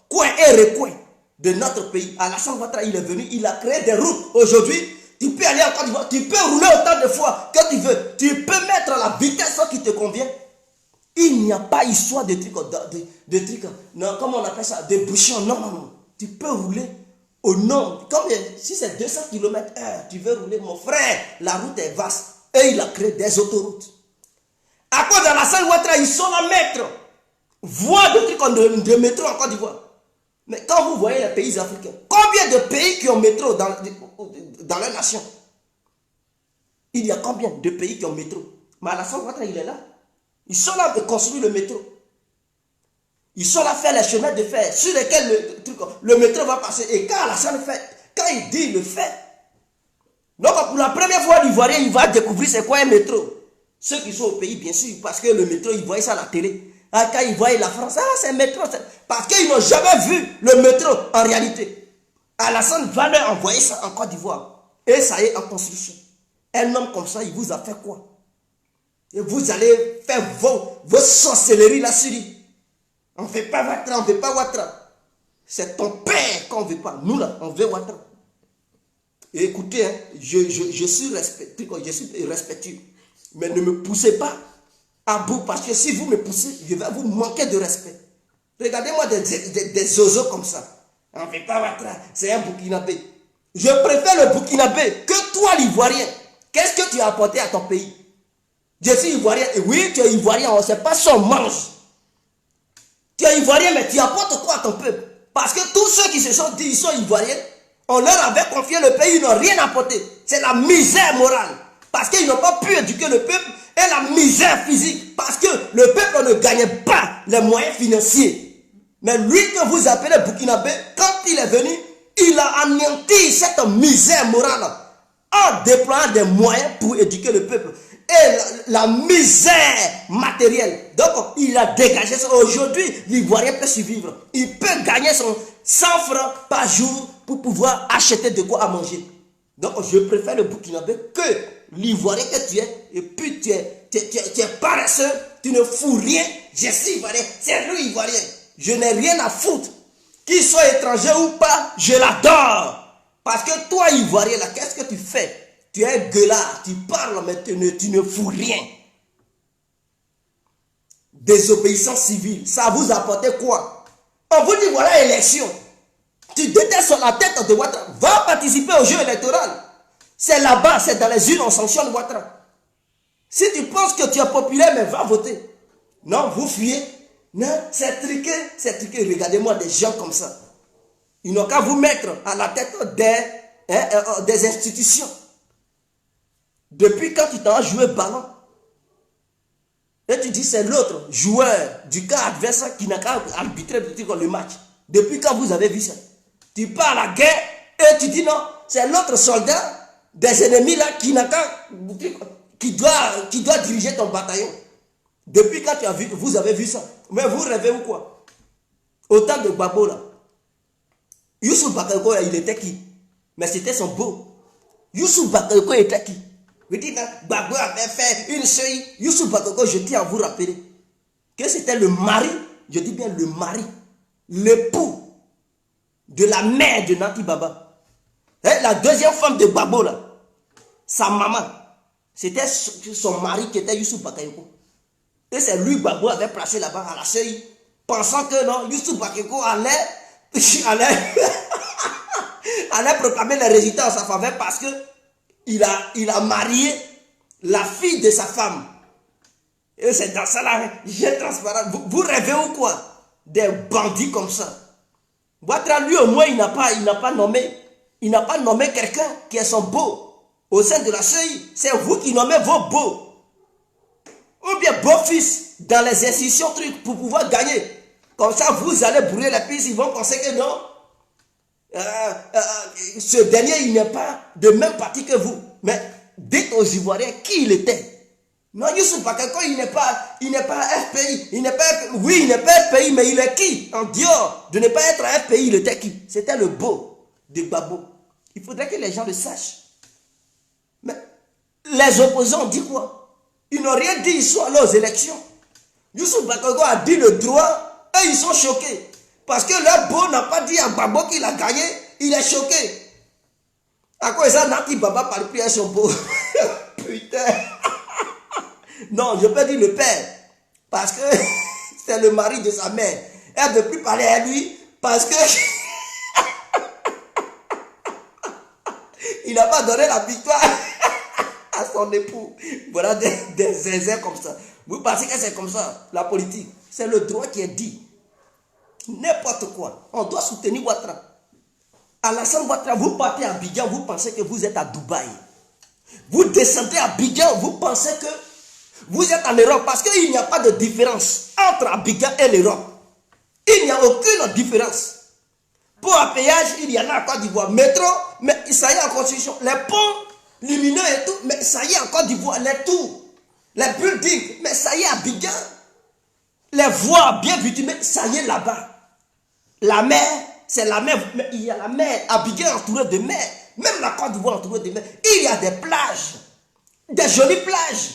coin et recoin de notre pays. Alassane Ouattara, il est venu, il a créé des routes. Aujourd'hui, tu peux aller en Côte d'Ivoire, tu peux rouler autant de fois que tu veux. Tu peux mettre la vitesse qui te convient. Il n'y a pas histoire de trucs, non, comment on appelle ça, de bouchons, non, non, non. Tu peux rouler au nom, combien, si c'est 200 km/h, tu veux rouler, mon frère, la route est vaste. Et il a créé des autoroutes. À cause d'Alassane Ouattara, ils sont là maîtres. Voie de trucs de métro en Côte d'Ivoire. Mais quand vous voyez les pays africains, combien de pays qui ont métro dans leur nation? Il y a combien de pays qui ont métro? Mais Alassane Ouattara, il est là. Ils sont là de construire le métro. Ils sont là à faire les chemins de fer sur lesquels le métro va passer. Et quand Alassane fait, quand il dit, il le fait. Donc pour la première fois, l'Ivoirien, il va découvrir c'est quoi un métro. Ceux qui sont au pays, bien sûr, parce que le métro, ils voient ça à la télé. Ah, quand ils voient la France, ah, c'est un métro. Parce qu'ils n'ont jamais vu le métro en réalité. Alassane va leur envoyer ça en Côte d'Ivoire. Et ça y est en construction. Un homme comme ça, il vous a fait quoi? Et vous allez faire vos sorcelleries là-dessus. On ne fait pas Ouattara, on ne veut pas Ouattara. C'est ton père qu'on ne veut pas. Nous là, on veut Ouattara. Et écoutez, hein, je suis respectueux. Mais ne me poussez pas à bout. Parce que si vous me poussez, je vais vous manquer de respect. Regardez-moi des oiseaux comme ça. On ne veut pas Ouattara. C'est un Burkinabé. Je préfère le Burkinabé que toi l'Ivoirien. Qu'est-ce que tu as apporté à ton pays? Je suis Ivoirien. Et oui, tu es Ivoirien. On ne sait pas si on mange. Tu es Ivoirien, mais tu apportes quoi à ton peuple? Parce que tous ceux qui se sont dit ils sont Ivoiriens, On leur avait confié le pays, ils n'ont rien apporté. C'est la misère morale. Parce qu'ils n'ont pas pu éduquer le peuple et la misère physique. Parce que le peuple ne gagnait pas les moyens financiers. Mais lui que vous appelez Burkinabé, quand il est venu, il a anéanti cette misère morale en déployant des moyens pour éduquer le peuple. Et la misère matérielle. Donc, il a dégagé ça. Aujourd'hui, l'Ivoirien peut survivre. Il peut gagner son 100 francs par jour pour pouvoir acheter de quoi à manger. Donc, je préfère le Burkinabé que l'Ivoirien que tu es. Et puis, tu es paresseux, tu ne fous rien. Je suis Ivoirien, c'est lui Ivoirien. Je n'ai rien à foutre. Qu'il soit étranger ou pas, je l'adore. Parce que toi, Ivoirien, là, qu'est-ce que tu fais? Tu es gueulard, tu parles, mais tu ne fous rien. Désobéissance civile, ça vous apporte quoi? On vous dit, voilà élection. Tu détestes sur la tête de Ouattara. Va participer au jeu électoral. C'est là-bas, c'est dans les urnes, on sanctionne Ouattara. Si tu penses que tu es populaire, mais va voter. Non, vous fuyez. Non, c'est truqué, c'est truqué. Regardez-moi des gens comme ça. Ils n'ont qu'à vous mettre à la tête des institutions. Depuis quand tu t'en as joué ballon? Et tu dis c'est l'autre joueur du camp adversaire qui n'a qu'à arbitrer le match. Depuis quand vous avez vu ça? Tu pars à la guerre et tu dis non, c'est l'autre soldat des ennemis là qui n'a qu'à qui doit diriger ton bataillon. Depuis quand vous avez vu ça? Mais vous rêvez ou quoi? Autant de Gbagbo là. Youssou Bakayoko, il était qui? Mais c'était son beau. Youssou Bakayoko était qui? Vous dites, Gbagbo avait fait une seuil. Youssou Bakayoko, je tiens à vous rappeler que c'était le mari, je dis bien le mari, l'époux de la mère de Nati Baba. Et la deuxième femme de Gbagbo là, sa maman, c'était son mari qui était Youssou Bakayoko. Et c'est lui Gbagbo avait placé là-bas à la seuil, pensant que non, Youssou Bakayoko allait proclamer les résultats en sa faveur parce que il a marié la fille de sa femme. Et c'est dans ça là, j'ai transparent. Vous rêvez ou quoi? Des bandits comme ça. Ouattara, lui au moins, il n'a pas nommé quelqu'un qui est son beau au sein de la CEI. C'est vous qui nommez vos beaux. Ou bien beaux-fils dans les institutions trucs pour pouvoir gagner. Comme ça, vous allez brûler la piste, ils vont penser que non. Ce dernier, il n'est pas de même parti que vous. Mais dites aux Ivoiriens qui il était. Non, Youssou Bakayoko, il n'est pas FPI. Il n'est pas, oui, il n'est pas FPI, mais il est qui? En dehors de ne pas être FPI, il était qui? C'était le beau de Gbagbo. Il faudrait que les gens le sachent. Mais les opposants ont dit quoi? Ils n'ont rien dit, ils sont allés aux élections. Youssou Bakayoko a dit le droit. Et ils sont choqués. Parce que leur beau n'a pas dit à Gbagbo qu'il a gagné. Il est choqué. À quoi ça, Nati Baba parle plus à son beau? Putain. Non, je peux dire le père. Parce que c'est le mari de sa mère. Elle ne veut plus parler à lui. Parce que il n'a pas donné la victoire à son époux. Voilà des zézés comme ça. Vous pensez que c'est comme ça, la politique? C'est le droit qui est dit. N'importe quoi. On doit soutenir Ouattara. Alassane Ouattara, vous partez à Abidjan, vous pensez que vous êtes à Dubaï. Vous descendez à Abidjan, vous pensez que vous êtes en Europe. Parce qu'il n'y a pas de différence entre Abidjan et l'Europe. Il n'y a aucune différence. Pour un péage, il y en a à Côte d'Ivoire. Métro, mais ça y est en construction. Les ponts lumineux et tout, mais ça y est en Côte d'Ivoire. Les tours, les buildings, mais ça y est à Abidjan. Les voies bien bitumées, ça y est là-bas. La mer, c'est la mer. Mais il y a la mer. Abidjan entourée de mer. Même la Côte d'Ivoire entourée de mer. Il y a des plages. Des jolies plages.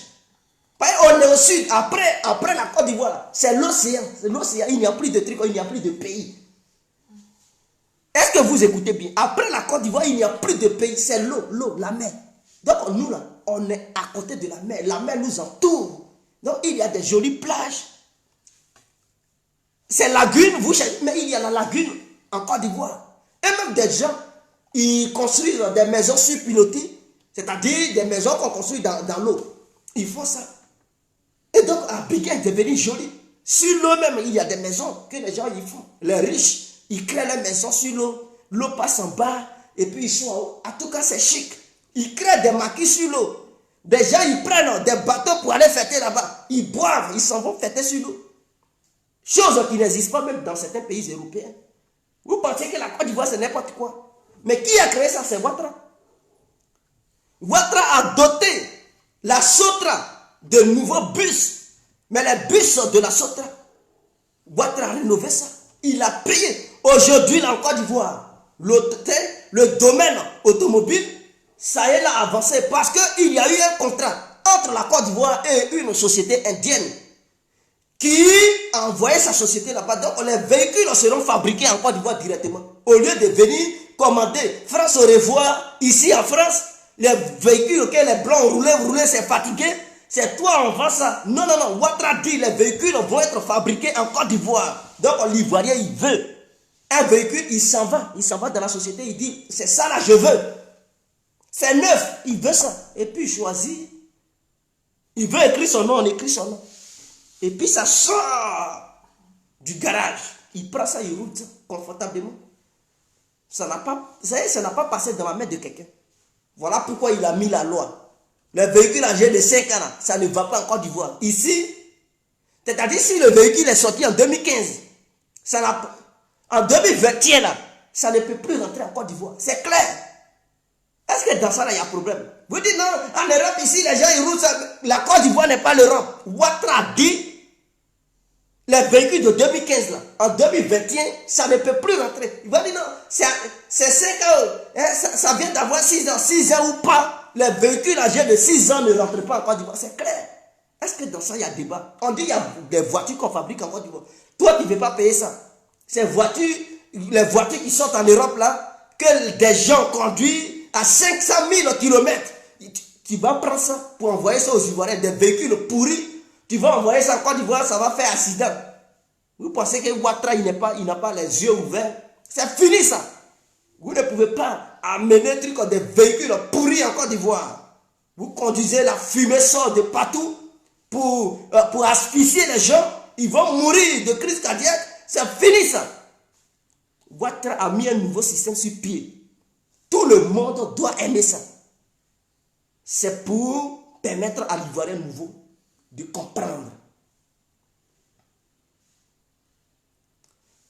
On est au sud. Après la Côte d'Ivoire, c'est l'océan. C'est l'océan. Il n'y a plus de trucs, il n'y a plus de pays. Est-ce que vous écoutez bien? Après la Côte d'Ivoire, il n'y a plus de pays. C'est l'eau, la mer. Donc nous là, on est à côté de la mer. La mer nous entoure. Donc il y a des jolies plages. C'est lagune, vous cherchez, mais il y a la lagune en Côte d'Ivoire. Et même des gens, ils construisent des maisons surpilotées, c'est-à-dire des maisons qu'on construit dans l'eau. Ils font ça. Et donc, Abidjan est devenu joli. Sur l'eau même, il y a des maisons que les gens y font. Les riches, ils créent les maisons sur l'eau. L'eau passe en bas, et puis ils sont en haut. En tout cas, c'est chic. Ils créent des maquis sur l'eau. Des gens, ils prennent des bateaux pour aller fêter là-bas. Ils boivent, ils s'en vont fêter sur l'eau. Chose qui n'existe pas même dans certains pays européens. Vous pensez que la Côte d'Ivoire, c'est n'importe quoi. Mais qui a créé ça? C'est Ouattara. Ouattara a doté la Sotra de nouveaux bus. Mais les bus de la Sotra, Ouattara a rénové ça. Il a payé. Aujourd'hui, en Côte d'Ivoire, le domaine automobile, ça y est, là, avancé. Parce qu'il y a eu un contrat entre la Côte d'Ivoire et une société indienne qui a envoyé sa société là-bas. Donc, les véhicules seront fabriqués en Côte d'Ivoire directement. Au lieu de venir commander France au revoir, ici en France, les véhicules que les blancs roulaient, c'est fatigué. C'est toi, on vend ça. Non, non, non. Ouattara dit les véhicules vont être fabriqués en Côte d'Ivoire. Donc, l'Ivoirien, il veut. Un véhicule, il s'en va. Il s'en va dans la société, il dit, c'est ça là, je veux. C'est neuf, il veut ça. Et puis, il choisit. Il veut écrire son nom, on écrit son nom. Et puis, ça sort du garage. Il prend ça, il roule ça confortablement. Ça n'a pas passé dans la main de quelqu'un. Voilà pourquoi il a mis la loi. Le véhicule âgé de 5 ans, ça ne va pas en Côte d'Ivoire. Ici, c'est-à-dire si le véhicule est sorti en 2015, en 2021, là, ça ne peut plus rentrer en Côte d'Ivoire. C'est clair. Est-ce que dans ça, il y a problème? Vous dites non, en Europe, ici, les gens, ils roulent ça. La Côte d'Ivoire n'est pas l'Europe. Ouattara dit, les véhicules de 2015, là, en 2021, ça ne peut plus rentrer. Il va dire non, c'est 5 ans, hein, ça vient d'avoir 6 ans. 6 ans ou pas, les véhicules âgés de 6 ans ne rentrent pas en Côte d'Ivoire. C'est clair. Est-ce que dans ça, il y a débat? On dit qu'il y a des voitures qu'on fabrique en Côte d'Ivoire. Toi, tu ne veux pas payer ça. Ces voitures, les voitures qui sont en Europe, là, que des gens conduisent à 500 000 km. Tu vas prendre ça pour envoyer ça aux Ivoiriens, des véhicules pourris. Tu vas envoyer ça en Côte d'Ivoire, ça va faire accident. Vous pensez que Ouattara, il n'a pas les yeux ouverts? C'est fini ça. Vous ne pouvez pas amener des véhicules pourris en Côte d'Ivoire. Vous conduisez, la fumée sort de partout pour asphyxier les gens. Ils vont mourir de crise cardiaque. C'est fini ça. Ouattara a mis un nouveau système sur pied. Tout le monde doit aimer ça. C'est pour permettre à l'Ivoirien nouveau de comprendre.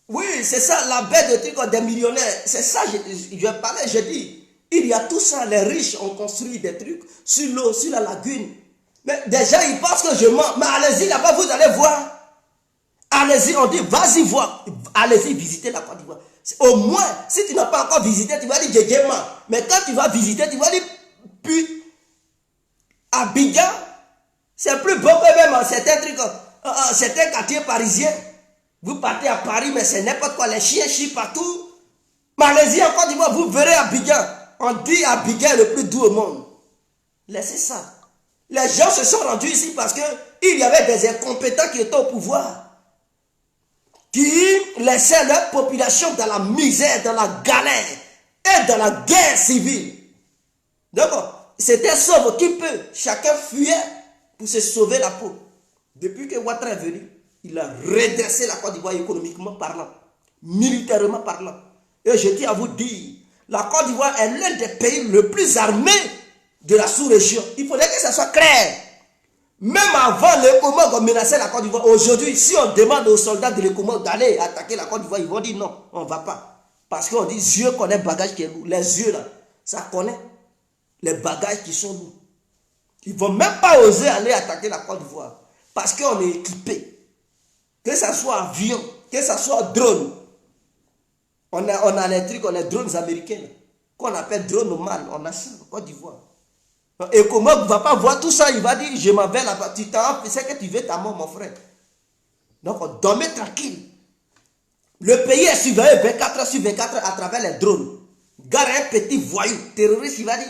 Oui, c'est ça, la baie de trucs des millionnaires. C'est ça, je parlais, je dis, il y a tout ça, les riches ont construit des trucs sur l'eau, sur la lagune. Mais déjà, ils pensent que je mens. Mais allez-y là-bas, vous allez voir. Allez-y, on dit, vas-y voir. Allez-y visiter la Côte d'Ivoire. Au moins, si tu n'as pas encore visité, tu vas dire, j'ai mens. Mais quand tu vas visiter, tu vas dire, puis, Abidjan, c'est plus beau que même certains trucs, certains quartiers parisiens. Vous partez à Paris, mais c'est n'importe quoi. Les chiens chient partout. Malaisie, en Côte d'Ivoire, vous verrez Abidjan. On dit Abidjan est le plus doux au monde. Laissez ça. Les gens se sont rendus ici parce qu'il y avait des incompétents qui étaient au pouvoir. Qui laissaient leur population dans la misère, dans la galère et dans la guerre civile. D'accord? C'était sauve qui peut. Chacun fuyait pour se sauver la peau. Depuis que Ouattara est venu, il a redressé la Côte d'Ivoire économiquement parlant, militairement parlant. Et je tiens à vous dire, la Côte d'Ivoire est l'un des pays le plus armés de la sous-région. Il faudrait que ça soit clair. Même avant l'ECOMOG menaçait la Côte d'Ivoire. Aujourd'hui, si on demande aux soldats de l'ECOMOG d'aller attaquer la Côte d'Ivoire, ils vont dire non, on ne va pas. Parce qu'on dit, yeux connaissent bagage qui est lourd. Les yeux là, ça connaît les bagages qui sont lourds. Ils ne vont même pas oser aller attaquer la Côte d'Ivoire. Parce qu'on est équipé. Que ce soit avion, que ce soit drone. On a les trucs, on a les drones américains. Qu'on appelle drone normal. On a ça en Côte d'Ivoire. Et comment il ne va pas voir tout ça, il va dire, je m'en vais là-bas. Tu t'en c'est que tu veux ta mort, mon frère. Donc, on dormait tranquille. Le pays est surveillé 24 heures sur 24 à travers les drones. Gare un petit voyou, terroriste, il va dire,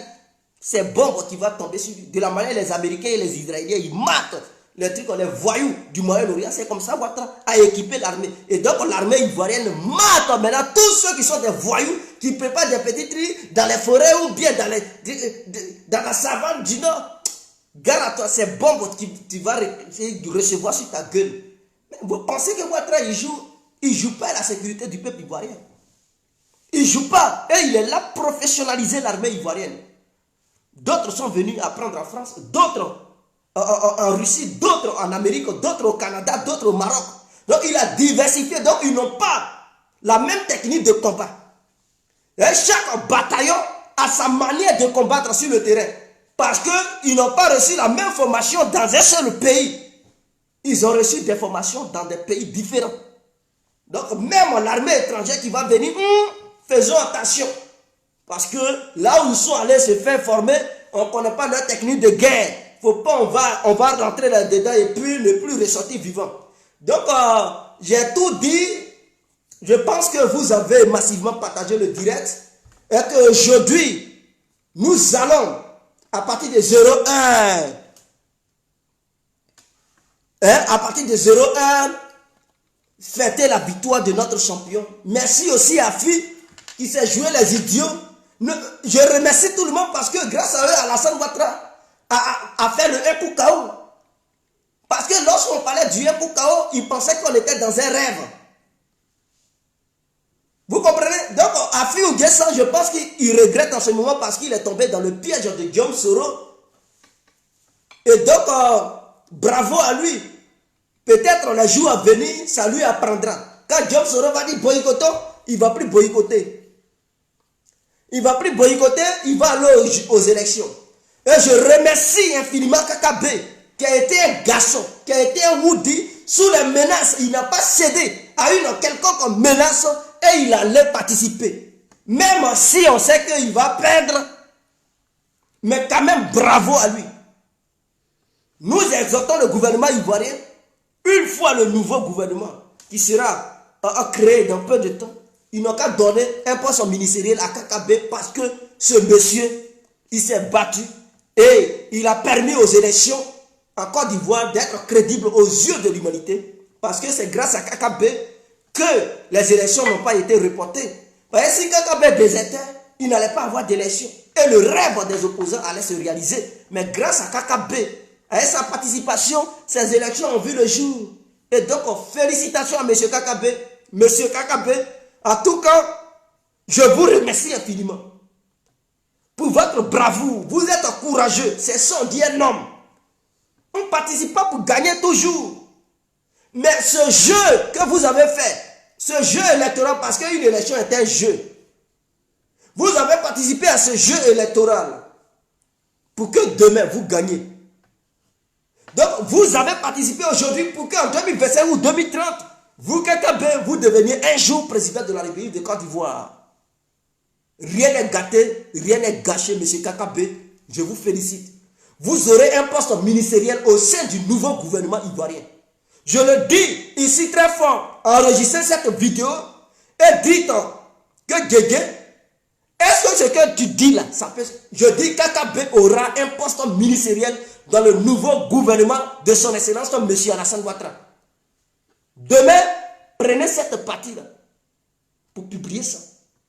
c'est bon qui va tomber sur lui. De la manière, les Américains et les Israéliens, ils matent les trucs, les voyous du Moyen-Orient. C'est comme ça, Ouattara a équipé l'armée. Et donc, l'armée ivoirienne mate maintenant tous ceux qui sont des voyous, qui préparent des petits trucs dans les forêts ou bien dans la savane du Nord. Gare à toi, c'est bon que tu vas recevoir sur ta gueule. Mais vous pensez que Ouattara, il joue pas la sécurité du peuple ivoirien? Il ne joue pas. Et il est là professionnaliser l'armée ivoirienne. D'autres sont venus apprendre en France, d'autres en Russie, d'autres en Amérique, d'autres au Canada, d'autres au Maroc. Donc il a diversifié. Donc ils n'ont pas la même technique de combat. Et chaque bataillon a sa manière de combattre sur le terrain. Parce qu'ils n'ont pas reçu la même formation dans un seul pays. Ils ont reçu des formations dans des pays différents. Donc même l'armée étrangère qui va venir, faisons attention. Parce que là où ils sont allés se faire former, on ne connaît pas leur technique de guerre. Faut pas, on va rentrer là-dedans et puis ne plus ressortir vivant. Donc j'ai tout dit. Je pense que vous avez massivement partagé le direct. Et qu'aujourd'hui, nous allons, à partir de 0,1, à partir de 0,1, fêter la victoire de notre champion. Merci aussi à Fi qui s'est joué les idiots. Je remercie tout le monde parce que grâce à eux, Alassane Ouattara a fait le 1 pour KO. Parce que lorsqu'on parlait du 1 pour KO, ils pensaient qu'on était dans un rêve. Vous comprenez? Donc, Afi Ouguessan, je pense qu'il regrette en ce moment parce qu'il est tombé dans le piège de Guillaume Soro. Et donc, bravo à lui. Peut-être les jours à venir, ça lui apprendra. Quand Guillaume Soro va dire boycottons, il ne va plus boycotter. Il ne va plus boycotter, il va aller aux élections. Et je remercie infiniment KKB, qui a été un garçon, qui a été un Woody, sous les menaces. Il n'a pas cédé à une quelconque menace et il allait participer. Même si on sait qu'il va perdre, mais quand même bravo à lui. Nous exhortons le gouvernement ivoirien, une fois le nouveau gouvernement qui sera créé dans peu de temps, ils n'ont qu'à donner un poste ministériel à KKB parce que ce monsieur, il s'est battu et il a permis aux élections en Côte d'Ivoire d'être crédible aux yeux de l'humanité. Parce que c'est grâce à KKB que les élections n'ont pas été reportées. Parce que si KKB désertait, il n'allait pas avoir d'élection. Et le rêve des opposants allait se réaliser. Mais grâce à KKB, avec sa participation, ces élections ont vu le jour. Et donc, félicitations à M. KKB. M. KKB, en tout cas, je vous remercie infiniment pour votre bravoure. Vous êtes courageux. C'est ça, on dit un homme. On ne participe pas pour gagner toujours. Mais ce jeu que vous avez fait, ce jeu électoral, parce qu'une élection est un jeu, vous avez participé à ce jeu électoral pour que demain vous gagnez. Donc vous avez participé aujourd'hui pour qu'en 2025 ou 2030, vous, KKB, vous deveniez un jour président de la République de Côte d'Ivoire. Rien n'est gâté, rien n'est gâché, M. KKB. Je vous félicite. Vous aurez un poste ministériel au sein du nouveau gouvernement ivoirien. Je le dis ici très fort, enregistrez cette vidéo et dites que Guégué, est-ce que ce que tu dis là, ça peut... Je dis KKB aura un poste ministériel dans le nouveau gouvernement de son excellence, M. Alassane Ouattara. Demain, prenez cette partie-là pour publier ça.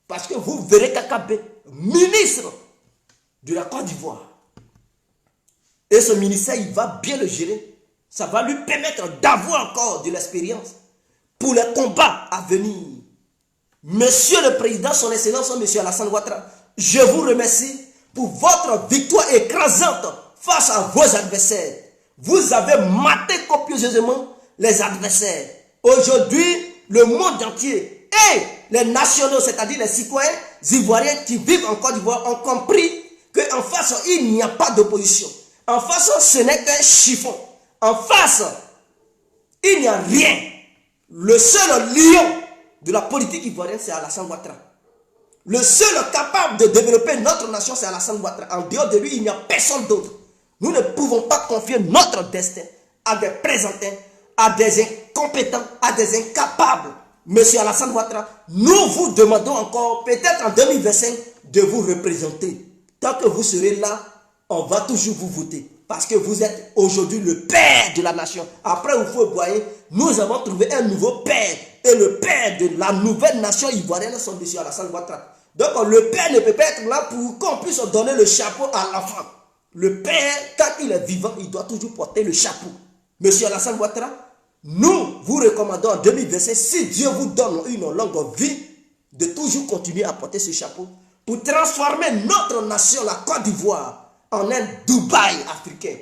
Parce que vous verrez KKB, ministre de la Côte d'Ivoire. Et ce ministère, il va bien le gérer. Ça va lui permettre d'avoir encore de l'expérience pour les combats à venir. Monsieur le Président, son Excellence, Monsieur Alassane Ouattara, je vous remercie pour votre victoire écrasante face à vos adversaires. Vous avez maté copieusement les adversaires. Aujourd'hui, le monde entier et les nationaux, c'est-à-dire les citoyens ivoiriens qui vivent en Côte d'Ivoire, ont compris qu'en face, il n'y a pas d'opposition. En face, ce n'est qu'un chiffon. En face, il n'y a rien. Le seul lion de la politique ivoirienne, c'est Alassane Ouattara. Le seul capable de développer notre nation, c'est Alassane Ouattara. En dehors de lui, il n'y a personne d'autre. Nous ne pouvons pas confier notre destin à des présentins, à des incompétents, à des incapables. Monsieur Alassane Ouattara, nous vous demandons encore, peut-être en 2025, de vous représenter. Tant que vous serez là, on va toujours vous voter. Parce que vous êtes aujourd'hui le père de la nation. Après Houphouët-Boigny, nous avons trouvé un nouveau père. Et le père de la nouvelle nation ivoirienne, c'est M. Alassane Ouattara. Donc le père ne peut pas être là pour qu'on puisse donner le chapeau à l'enfant. Le père, quand il est vivant, il doit toujours porter le chapeau. M. Alassane Ouattara, nous vous recommandons en 2025, si Dieu vous donne une longue vie, de toujours continuer à porter ce chapeau pour transformer notre nation, la Côte d'Ivoire, en un Dubaï africain.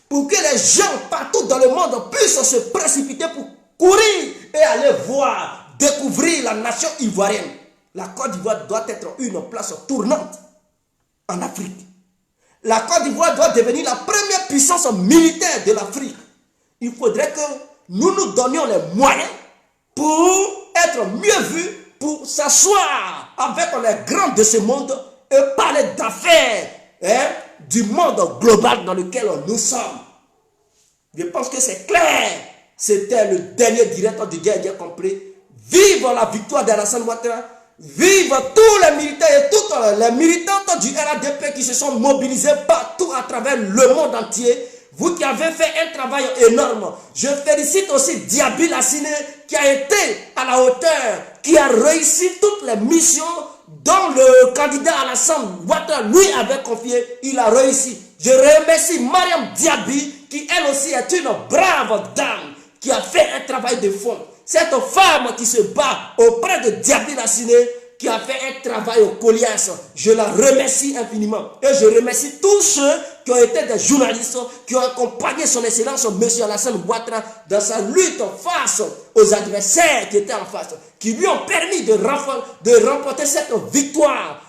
Pour que les gens partout dans le monde puissent se précipiter pour courir et aller voir, découvrir la nation ivoirienne. La Côte d'Ivoire doit être une place tournante en Afrique. La Côte d'Ivoire doit devenir la première puissance militaire de l'Afrique. Il faudrait que nous nous donnions les moyens pour être mieux vus, pour s'asseoir avec les grands de ce monde et parler d'affaires du monde global dans lequel nous sommes. Je pense que c'est clair. C'était le dernier directeur du Guerre complet. Vive la victoire d'Alassane Ouattara. Vive tous les militaires et toutes les militantes du RADP qui se sont mobilisés partout à travers le monde entier. Vous qui avez fait un travail énorme. Je félicite aussi Diaby Lassiné qui a été à la hauteur, qui a réussi toutes les missions dont le candidat Alassane Ouattara lui avait confié. Il a réussi. Je remercie Mariam Diaby qui elle aussi est une brave dame qui a fait un travail de fond. Cette femme qui se bat auprès de Diaby Lassiné, qui a fait un travail au Colias, je la remercie infiniment. Et je remercie tous ceux qui ont été des journalistes, qui ont accompagné son excellence, M. Alassane Ouattara, dans sa lutte face aux adversaires qui étaient en face, qui lui ont permis de remporter cette victoire.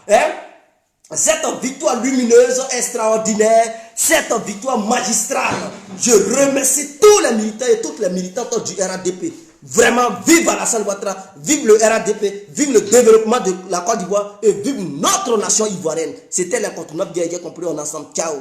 Cette victoire lumineuse, extraordinaire, cette victoire magistrale. Je remercie tous les militants et toutes les militantes du RADP. Vraiment, vive Alassane Ouattara, vive le RADP, vive le développement de la Côte d'Ivoire et vive notre nation ivoirienne. C'était l'incontournable Guerre compris en ensemble. Ciao.